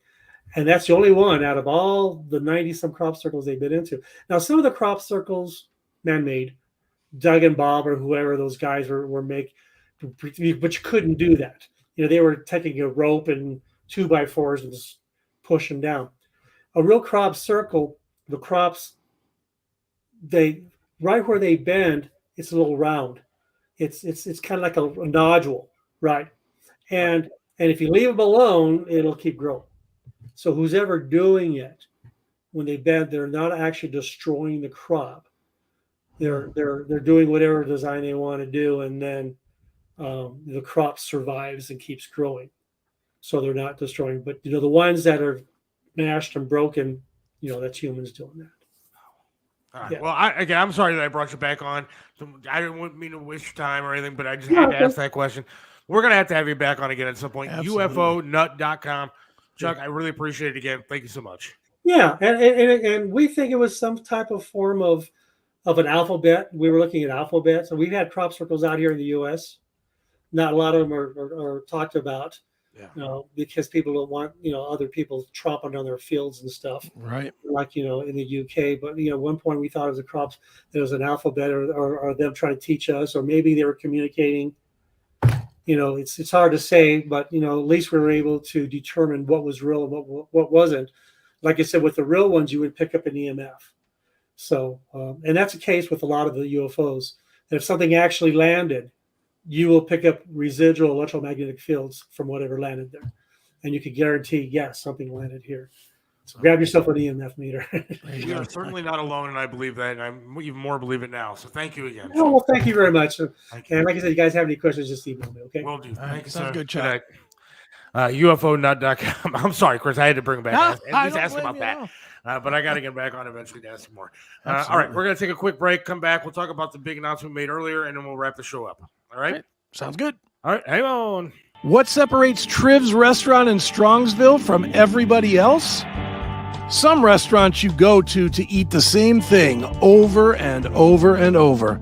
And that's the only one out of all the 90-some crop circles they've been into. Now, some of the crop circles, man-made, Doug and Bob or whoever those guys were making, but you couldn't do that. They were taking a rope and 2x4s and just pushing down. A real crop circle, the crops, right where they bend, it's a little round. It's kind of like a nodule, right? And if you leave them alone, it'll keep growing. So who's ever doing it, when they bend, they're not actually destroying the crop. They're doing whatever design they want to do, and then the crop survives and keeps growing. So they're not destroying. But the ones that are mashed and broken, that's humans doing that. All right. Yeah. Well, I'm sorry that I brought you back on. I didn't mean to waste your time or anything, but I just had to ask that question. We're going to have you back on again at some point. Absolutely. UFOnut.com. Chuck, I really appreciate it again. Thank you so much. Yeah, and we think it was some type of form of an alphabet. We were looking at alphabets, and we've had crop circles out here in the U.S. Not a lot of them are talked about, because people don't want other people tromping on their fields and stuff, right? Like in the UK. But at one point we thought it was a crops. There was an alphabet, or them trying to teach us, or maybe they were communicating. It's hard to say, but at least we were able to determine what was real and what wasn't. Like I said, with the real ones, you would pick up an EMF. So, and that's the case with a lot of the UFOs. That if something actually landed, you will pick up residual electromagnetic fields from whatever landed there, and you could guarantee, yes, something landed here. So grab yourself an EMF meter. You are certainly not alone, and I believe that, and I even more believe it now. So thank you again. Oh, well, thank you very much. And like I said, you guys have any questions, just email me, okay? Will do. Thank you, sounds sir. good, Chuck. UFOnut.com. I'm sorry, Chris. I had to bring him back. I Ask about that. But I got to get back on eventually to ask some more. All right, we're going to take a quick break. Come back. We'll talk about the big announcement we made earlier, and then we'll wrap the show up. All right? Sounds good. All right, hang on. What separates Triv's restaurant in Strongsville from everybody else? Some restaurants you go to eat the same thing over and over and over.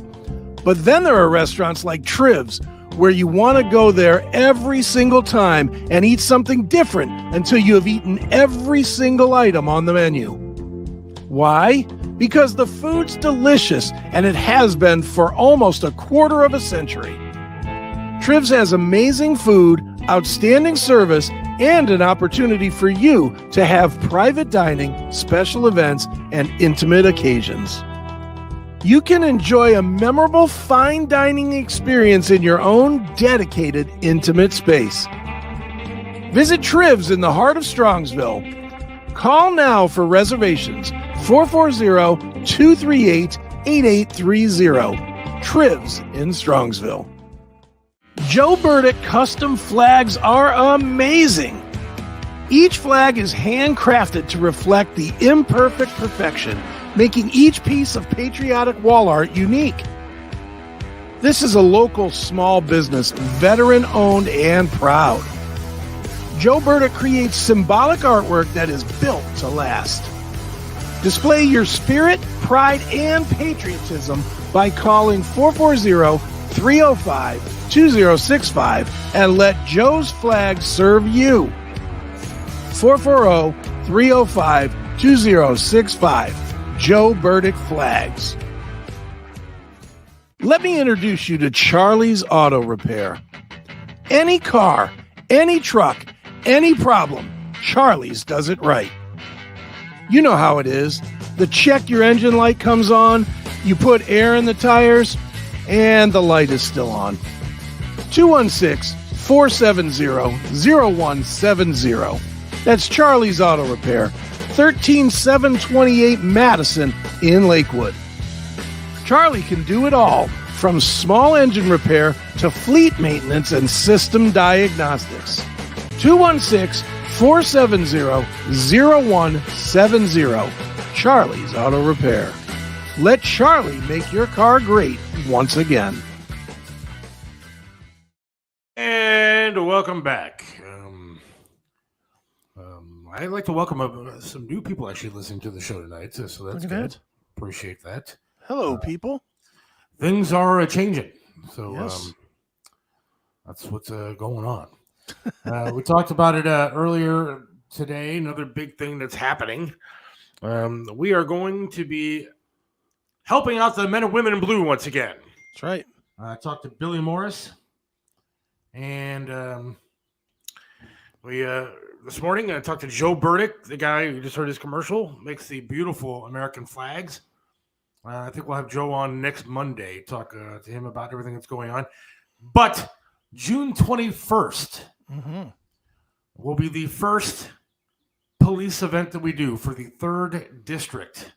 But then there are restaurants like Triv's, where you want to go there every single time and eat something different until you have eaten every single item on the menu. Why? Because the food's delicious, and it has been for almost a quarter of a century. Triv's has amazing food, outstanding service, and an opportunity for you to have private dining, special events, and intimate occasions. You can enjoy a memorable fine dining experience in your own dedicated, intimate space. Visit Triv's in the heart of Strongsville. Call now for reservations, 440-238-8830. Triv's in Strongsville. Joe Burdick custom flags are amazing. Each flag is handcrafted to reflect the imperfect perfection, making each piece of patriotic wall art unique. This is a local small business, veteran-owned and proud. Joe Burdick creates symbolic artwork that is built to last. Display your spirit, pride, and patriotism by calling 440-305-2065 and let Joe's flag serve you. 440-305-2065. Joe Burdick Flags. Let me introduce you to Charlie's Auto Repair. Any car, any truck, any problem, Charlie's does it right. You know how it is. The check your engine light comes on, you put air in the tires, and the light is still on. 216-470-0170. That's Charlie's Auto Repair, 13728 Madison in Lakewood. Charlie can do it all, from small engine repair to fleet maintenance and system diagnostics. 216-470-0170. Charlie's Auto Repair. Let Charlie make your car great once again. And welcome back. I'd like to welcome some new people actually listening to the show tonight, so that's good. That. Appreciate that. Hello, people. Things are changing, so Yes. that's what's going on. We talked about it earlier today. Another big thing that's happening. We are going to be helping out the men and women in blue once again. That's right. I talked to Billy Morris, and we this morning I talked to Joe Burdick, the guy who just heard his commercial, makes the beautiful American flags. I think we'll have Joe on next Monday, talk to him about everything that's going on. But June 21st will be the first police event that we do for the 3rd District,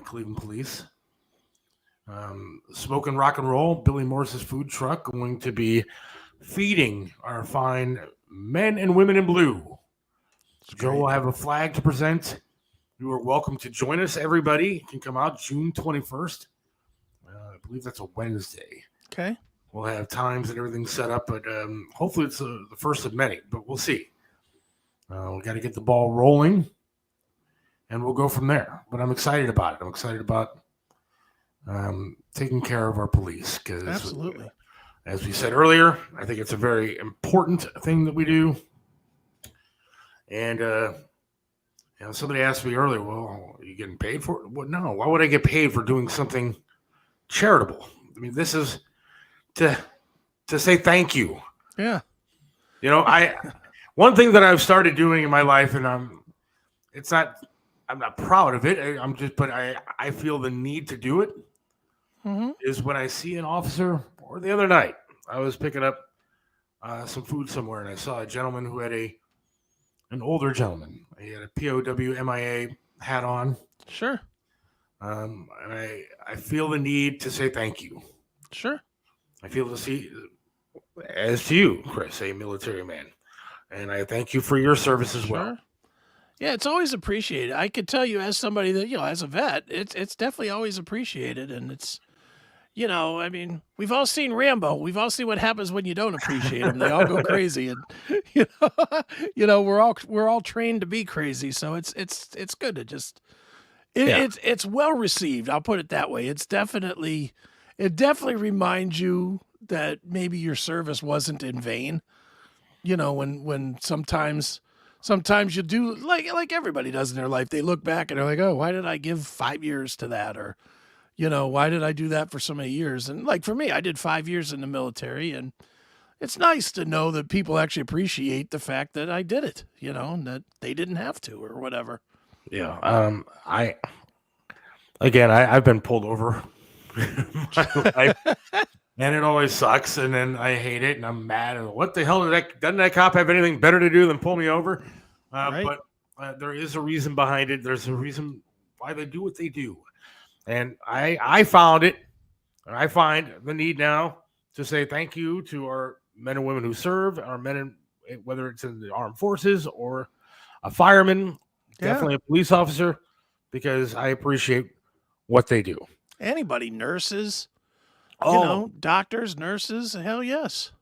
Cleveland Police. Smoke and Rock and Roll, Billy Morris's food truck, going to be feeding our fine men and women in blue. Joe will have a flag to present. You are welcome to join us, everybody. You can come out June 21st. I believe that's a Wednesday. Okay. We'll have times and everything set up, but hopefully it's the first of many, but we'll see. We got to get the ball rolling, and we'll go from there. But I'm excited about it. I'm excited about taking care of our police. Absolutely. As we said earlier, I think it's a very important thing that we do. And somebody asked me earlier, well, are you getting paid for it? Well, no, why would I get paid for doing something charitable? I mean, this is to say thank you. Yeah. One thing that I've started doing in my life, and I'm not proud of it. But I feel the need to do it. Is when I see an officer, or the other night, I was picking up some food somewhere, and I saw a gentleman who had an older gentleman. He had a POW MIA hat on. Sure. And I feel the need to say thank you. Sure. I feel to see, as to you, Chris, a military man. And I thank you for your service as well. Yeah, it's always appreciated. I could tell you, as somebody that, as a vet, it's definitely always appreciated. And it's, I mean, we've all seen Rambo. We've all seen what happens when you don't appreciate them. They all go crazy, and we're all trained to be crazy. So it's good to just it's well received. I'll put it that way. It definitely reminds you that maybe your service wasn't in vain. When sometimes you do like everybody does in their life. They look back and they're like, oh, why did I give 5 years to that? Or why did I do that for so many years? And like for me, I did 5 years in the military, and it's nice to know that people actually appreciate the fact that I did it, and that they didn't have to or whatever. Yeah. I've been pulled over in my life, and it always sucks. And then I hate it, and I'm mad. And what the hell doesn't that cop have anything better to do than pull me over? Right. But there is a reason behind it. There's a reason why they do what they do. And I found it. I find the need now to say thank you to our men and women who serve, our men, whether it's in the armed forces or a fireman, definitely a police officer, because I appreciate what they do. Anybody, nurses, doctors, nurses, hell yes.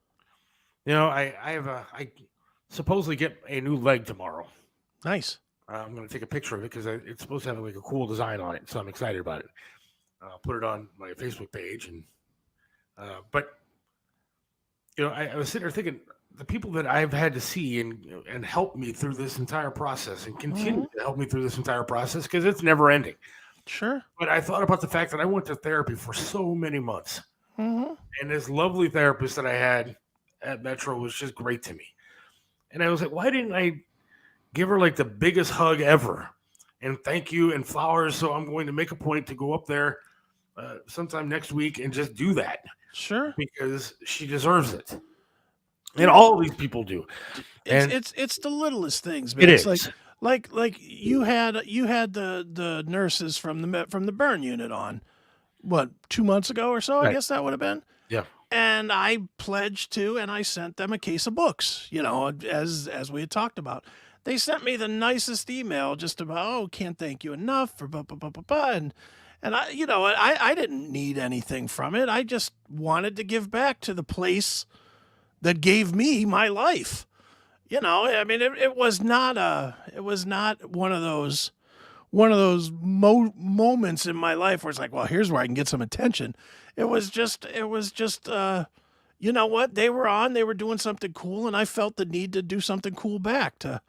I supposedly get a new leg tomorrow. Nice. I'm going to take a picture of it because it's supposed to have like a cool design on it, so I'm excited about it. I'll put it on my Facebook page, and I was sitting there thinking the people that I've had to see and help me through this entire process and continue to help me through this entire process, because it's never ending. Sure. But I thought about the fact that I went to therapy for so many months, and this lovely therapist that I had at Metro was just great to me, and I was like, why didn't I give her like the biggest hug ever and thank you and flowers? So I'm going to make a point to go up there sometime next week and just do that. Sure. Because she deserves it. And all of these people do. It's the littlest things, man. It's like you had the nurses from the burn unit on, what, 2 months ago or so? Right. I guess that would have been. Yeah. And I pledged to, and I sent them a case of books, as we had talked about. They sent me the nicest email just about, can't thank you enough for blah, blah, blah, blah, blah. And I didn't need anything from it. I just wanted to give back to the place that gave me my life. I mean, it was not one of those moments in my life where it's like, well, here's where I can get some attention. It was just you know what? They were doing something cool, and I felt the need to do something cool back, to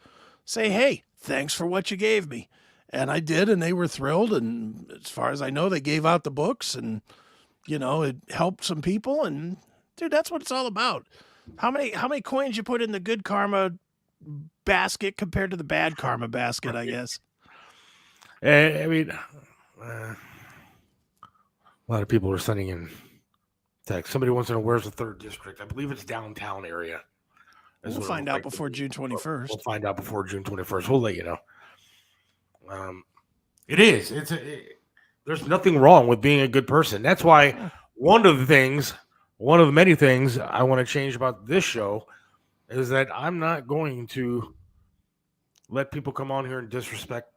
say, hey, thanks for what you gave me. And I did, and they were thrilled. And as far as I know, they gave out the books, and it helped some people. And dude, that's what it's all about. How many coins you put in the good karma basket compared to the bad karma basket, I guess. I mean, a lot of people are sending in text. Somebody wants to know where's the 3rd district. I believe it's downtown area. We'll find out before June 21st. We'll find out before June 21st. We'll let you know. It is. There's nothing wrong with being a good person. That's why one of the many things I want to change about this show is that I'm not going to let people come on here and disrespect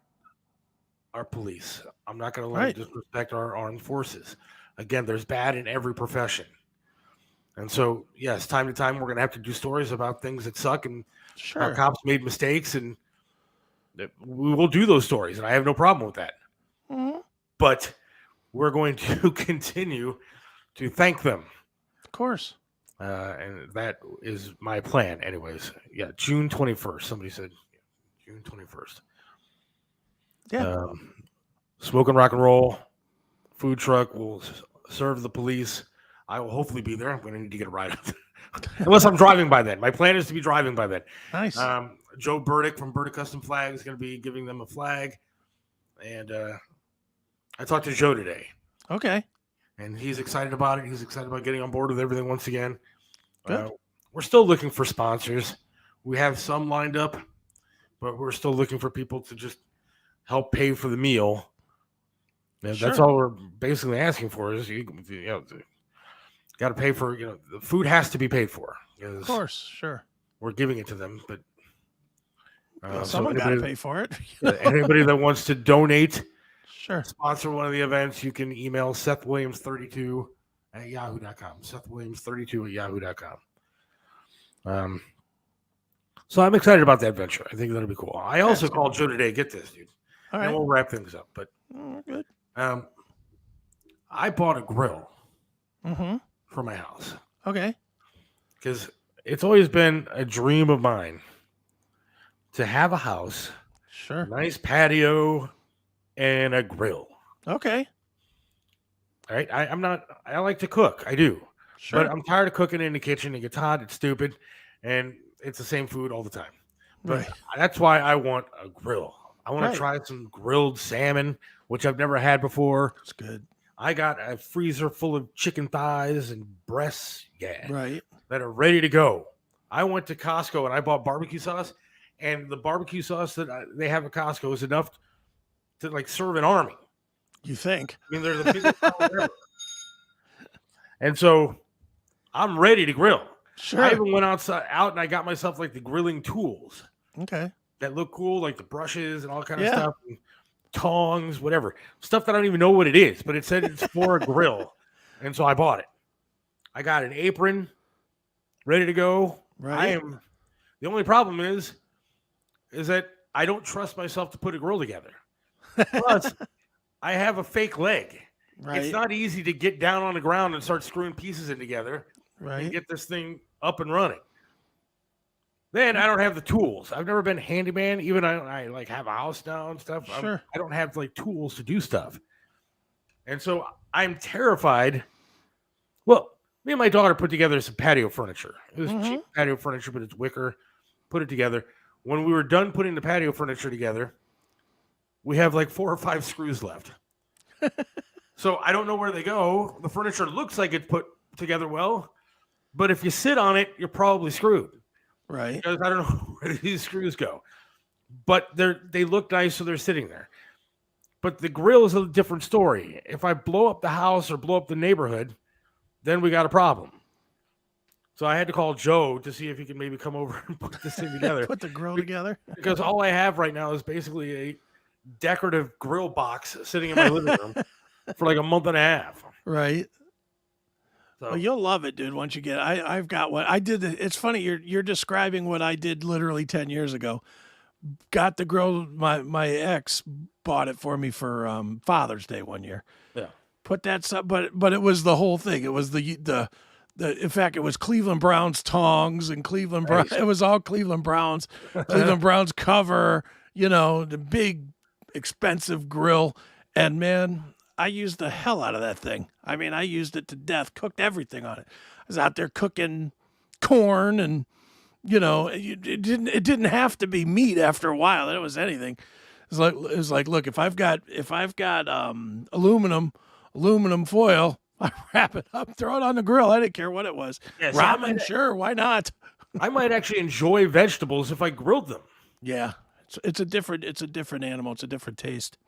our police. I'm not going to let them disrespect our armed forces. Again, there's bad in every profession. And so, yes, time to time, we're going to have to do stories about things that suck and how cops made mistakes, and we will do those stories, and I have no problem with that. Mm-hmm. But we're going to continue to thank them. Of course. And that is my plan anyways. Yeah, June 21st. Somebody said June 21st. Yeah. Smoke and rock and roll. Food truck will serve the police. I will hopefully be there. I'm going to need to get a ride. Unless I'm driving by then. My plan is to be driving by then. Nice. Joe Burdick from Burdick Custom Flag is going to be giving them a flag. And I talked to Joe today. Okay. And he's excited about it. He's excited about getting on board with everything once again. Good. We're still looking for sponsors. We have some lined up, but we're still looking for people to just help pay for the meal. And that's all we're basically asking for is got to pay for, the food has to be paid for. Of course, sure. We're giving it to them, but someone got to pay for it. Anybody that wants to donate, sponsor one of the events, you can email SETHWilliams32 at yahoo.com. SETHWilliams32 at yahoo.com. So I'm excited about that venture. I think that'll be cool. I also called Joe today. Get this, dude. All right. And we'll wrap things up. But good. I bought a grill Mm-hmm. for my house. Okay. Because it's always been a dream of mine to have a house, a nice patio, and a grill. Okay. All right. I like to cook. I do. Sure. But I'm tired of cooking in the kitchen. It gets hot. It's stupid. And it's the same food all the time. But that's why I want a grill. I want to try some grilled salmon, which I've never had before. It's good. I got a freezer full of chicken thighs and breasts, that are ready to go. I went to Costco and I bought barbecue sauce, and the barbecue sauce that they have at Costco is enough to serve an army. You think? I mean, they're the biggest ever. And so I'm ready to grill. Sure. I even went out and I got myself the grilling tools. Okay. That look cool, like the brushes and all kind of stuff. And tongs, whatever. Stuff that I don't even know what it is, but it said it's for a grill. And so I bought it. I got an apron ready to go. Right. The only problem is that I don't trust myself to put a grill together. Plus, I have a fake leg. Right. It's not easy to get down on the ground and start screwing pieces in together and get this thing up and running. Then I don't have the tools. I've never been handyman. Even I have a house now and stuff. Sure. I don't have tools to do stuff. And so I'm terrified. Well, me and my daughter put together some patio furniture. It was cheap patio furniture, but it's wicker. Put it together. When we were done putting the patio furniture together, we have 4 or 5 screws left. So I don't know where they go. The furniture looks like it's put together well, but if you sit on it, you're probably screwed. Right. Because I don't know where these screws go. But they look nice, so they're sitting there. But the grill is a different story. If I blow up the house or blow up the neighborhood, then we got a problem. So I had to call Joe to see if he could maybe come over and put this thing together. Put the grill together? Because all I have right now is basically a decorative grill box sitting in my living room for like a month and a half. Right. So Well, you'll love it, dude. Once you get, I've got what I did. It's funny. You're describing what I did literally 10 years ago. Got the girl, my ex bought it for me for Father's Day one year. yeah. Put that stuff, but it was the whole thing. It was the in fact, it was Cleveland Browns tongs and Cleveland Browns. Nice. It was all Cleveland Browns. Cleveland Browns cover. The big expensive grill. And man, I used the hell out of that thing. I mean, I used it to death. Cooked everything on it. I was out there cooking corn and. It didn't have to be meat after a while. It was anything. It's like, look, if I've got aluminum foil, I wrap it up, throw it on the grill. I didn't care what it was. Yeah, see, Ramen, sure, why not? I might actually enjoy vegetables if I grilled them. Yeah, it's a different animal. It's a different taste.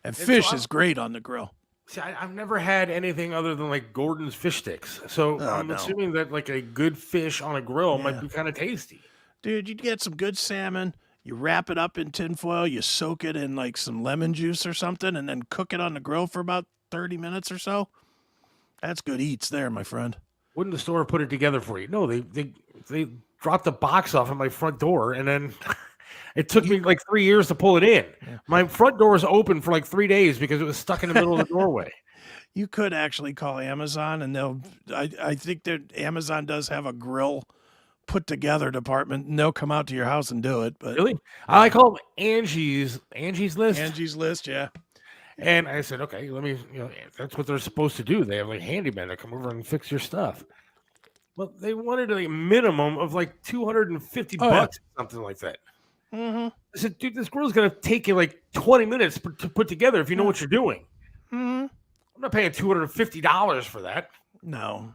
And so fish is great on the grill. See, I've never had anything other than like Gordon's fish sticks. So I'm assuming that like a good fish on a grill might be kind of tasty. Dude, you get some good salmon. You wrap it up in tinfoil. You soak it in like some lemon juice or something, and then cook it on the grill for about 30 minutes or so. That's good eats there, my friend. Wouldn't the store put it together for you? No, they dropped the box off at my front door, and then it took me like 3 years to pull it in. Yeah. My front door was open for like 3 days because it was stuck in the middle of the doorway. You could actually call Amazon, and I think that Amazon does have a grill put together department, and they'll come out to your house and do it. But really, I call them Angie's List. Angie's List, yeah. And I said, okay, let me. That's what they're supposed to do. They have like handymen that come over and fix your stuff. Well, they wanted a minimum of like $250 bucks, something like that. Mm-hmm. I said, dude, this grill's gonna take you like 20 minutes to put together if you know what you're doing. Mm-hmm. I'm not paying $250 for that. No,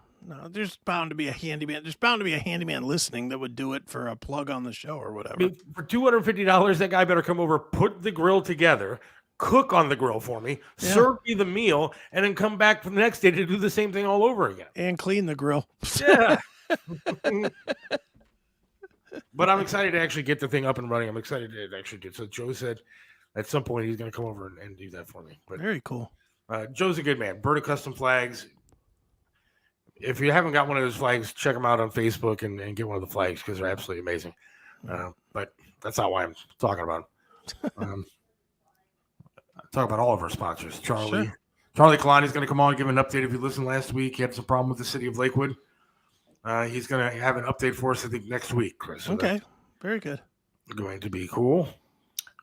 there's bound to be a handyman. There's bound to be a handyman listening that would do it for a plug on the show or whatever. I mean, for $250, that guy better come over, put the grill together, cook on the grill for me, serve me the meal, and then come back for the next day to do the same thing all over again. And clean the grill. Yeah. But I'm excited to actually get the thing up and running. I'm excited to actually do it. So Joe said at some point he's going to come over and do that for me. But very cool. Joe's a good man. Bird of Custom Flags. If you haven't got one of those flags, check them out on Facebook and get one of the flags because they're absolutely amazing. But that's not why I'm talking about them. Talk about all of our sponsors. Charlie Kalani is going to come on and give an update. If you listened last week, he had some problem with the city of Lakewood. He's going to have an update for us, I think, next week, Chris. So okay, very good. Going to be cool.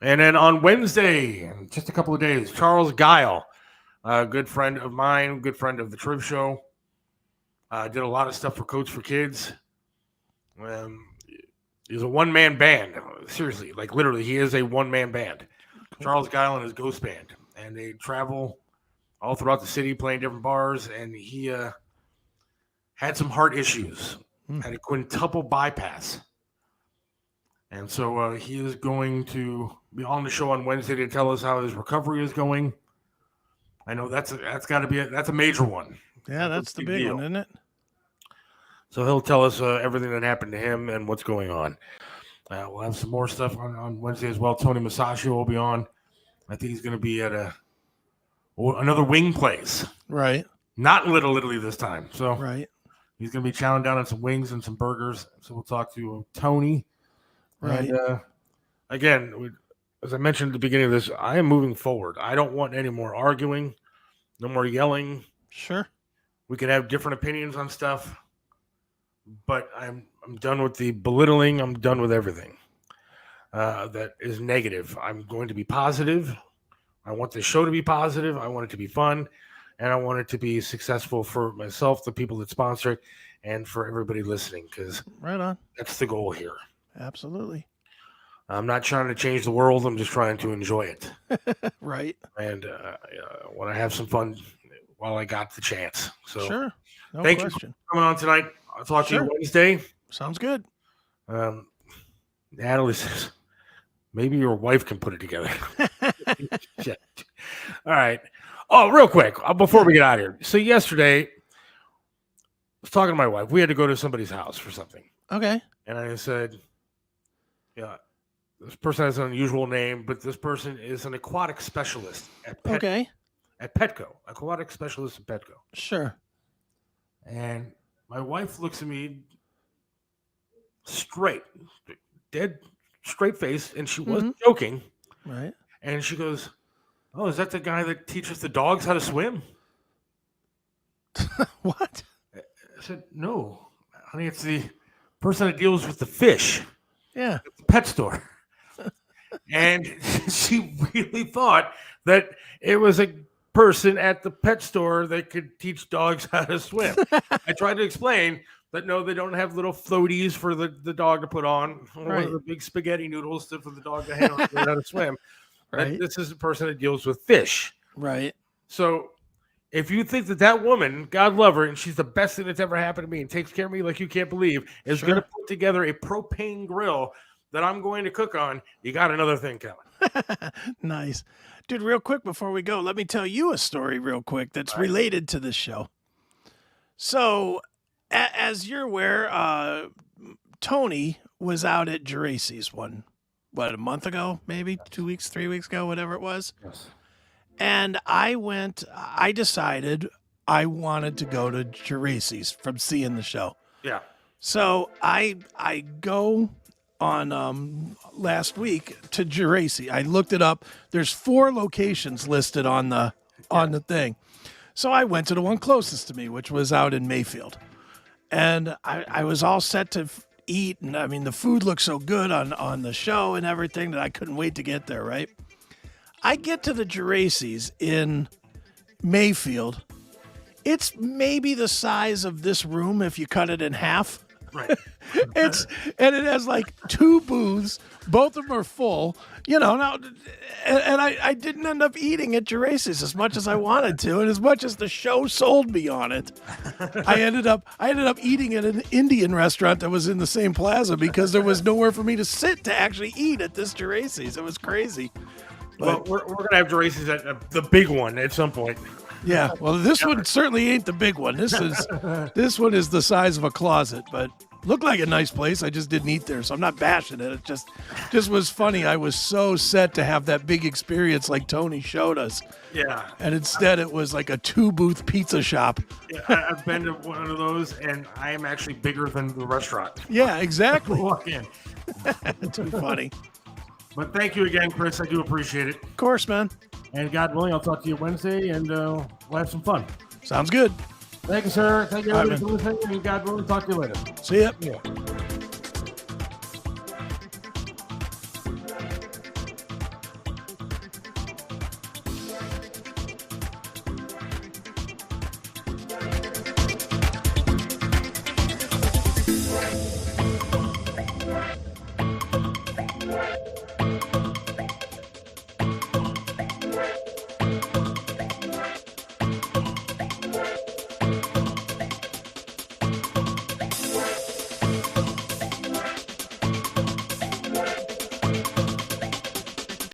And then on Wednesday, in just a couple of days, Charles Guile, a good friend of mine, good friend of the Triv Show, did a lot of stuff for Coach for Kids. He's a one-man band. Seriously, like literally, he is a one-man band. Charles Guile and his Ghost Band. And they travel all throughout the city playing different bars. And he had some heart issues, had a quintuple bypass. And so he is going to be on the show on Wednesday to tell us how his recovery is going. I know that's got to be that's a major one. Yeah, that's the big one, isn't it? So he'll tell us everything that happened to him and what's going on. We'll have some more stuff on Wednesday as well. Tony Masaccio will be on. I think he's going to be at another wing place. Right. Not Little Italy this time. So right. He's going to be chowing down on some wings and some burgers. So we'll talk to Tony. Right. And, again, as I mentioned at the beginning of this, I am moving forward. I don't want any more arguing, no more yelling. Sure. We can have different opinions on stuff, but I'm done with the belittling. I'm done with everything that is negative. I'm going to be positive. I want the show to be positive. I want it to be fun, and I want it to be successful for myself, the people that sponsor it, and for everybody listening, because right on. That's the goal here. Absolutely. I'm not trying to change the world. I'm just trying to enjoy it. Right. And want to have some fun while I got the chance. So sure. No thank question. you for coming on tonight. I'll talk to you Wednesday. Sounds good. Natalie says, maybe your wife can put it together. Shit. All right. Oh, real quick, before we get out of here. So yesterday, I was talking to my wife. We had to go to somebody's house for something. Okay. And I said, yeah, this person has an unusual name, but this person is an aquatic specialist at at Petco, aquatic specialist at Petco. Sure. And my wife looks at me dead straight face, and she wasn't joking. Right. And she goes, "Oh, is that the guy that teaches the dogs how to swim?" What? I said, "No, honey, it's the person that deals with the fish Yeah. at the pet store." And she really thought that it was a person at the pet store that could teach dogs how to swim. I tried to explain that no, they don't have little floaties for the dog to put on, one Right. of the big spaghetti noodles for the dog to handle to learn how to swim. Right. This is a person that deals with fish. Right. So if you think that woman, God love her, and she's the best thing that's ever happened to me and takes care of me like you can't believe, is Sure. going to put together a propane grill that I'm going to cook on, you got another thing coming. Nice. Dude, real quick before we go, let me tell you a story real quick that's related to this show. So, as you're aware, Tony was out at Geraci's a month ago, maybe 2 weeks, 3 weeks ago, whatever it was. Yes. And I decided I wanted to go to Geraci's from seeing the show. Yeah. So I go on last week to Geraci. I looked it up. There's 4 locations listed on the thing. So I went to the one closest to me, which was out in Mayfield. And I was all set to eat. And I mean, the food looked so good on the show and everything that I couldn't wait to get there, right? I get to the Geraci's in Mayfield. It's maybe the size of this room if you cut it in half. Right. And it has like 2 booths. Both of them are full. Now, and I didn't end up eating at Geraci's as much as I wanted to, and as much as the show sold me on it. I ended up eating at an Indian restaurant that was in the same plaza because there was nowhere for me to sit to actually eat at this Geraci's. It was crazy. Well, we're going to have Geraci's at the big one at some point. Yeah, well, this one certainly ain't the big one. This one is the size of a closet, but looked like a nice place. I just didn't eat there, so I'm not bashing it. It just was funny. I was so set to have that big experience like Tony showed us. Yeah. And instead it was like a 2-booth pizza shop. Yeah, I've been to one of those, and I am actually bigger than the restaurant. Yeah, exactly. Walk in. Too funny. But thank you again, Chris. I do appreciate it. Of course, man. And God willing, I'll talk to you Wednesday, and we'll have some fun. Sounds good. Thank you, sir. Thank you, All everybody, right, for listening, and God willing, talk to you later. See ya. Yeah.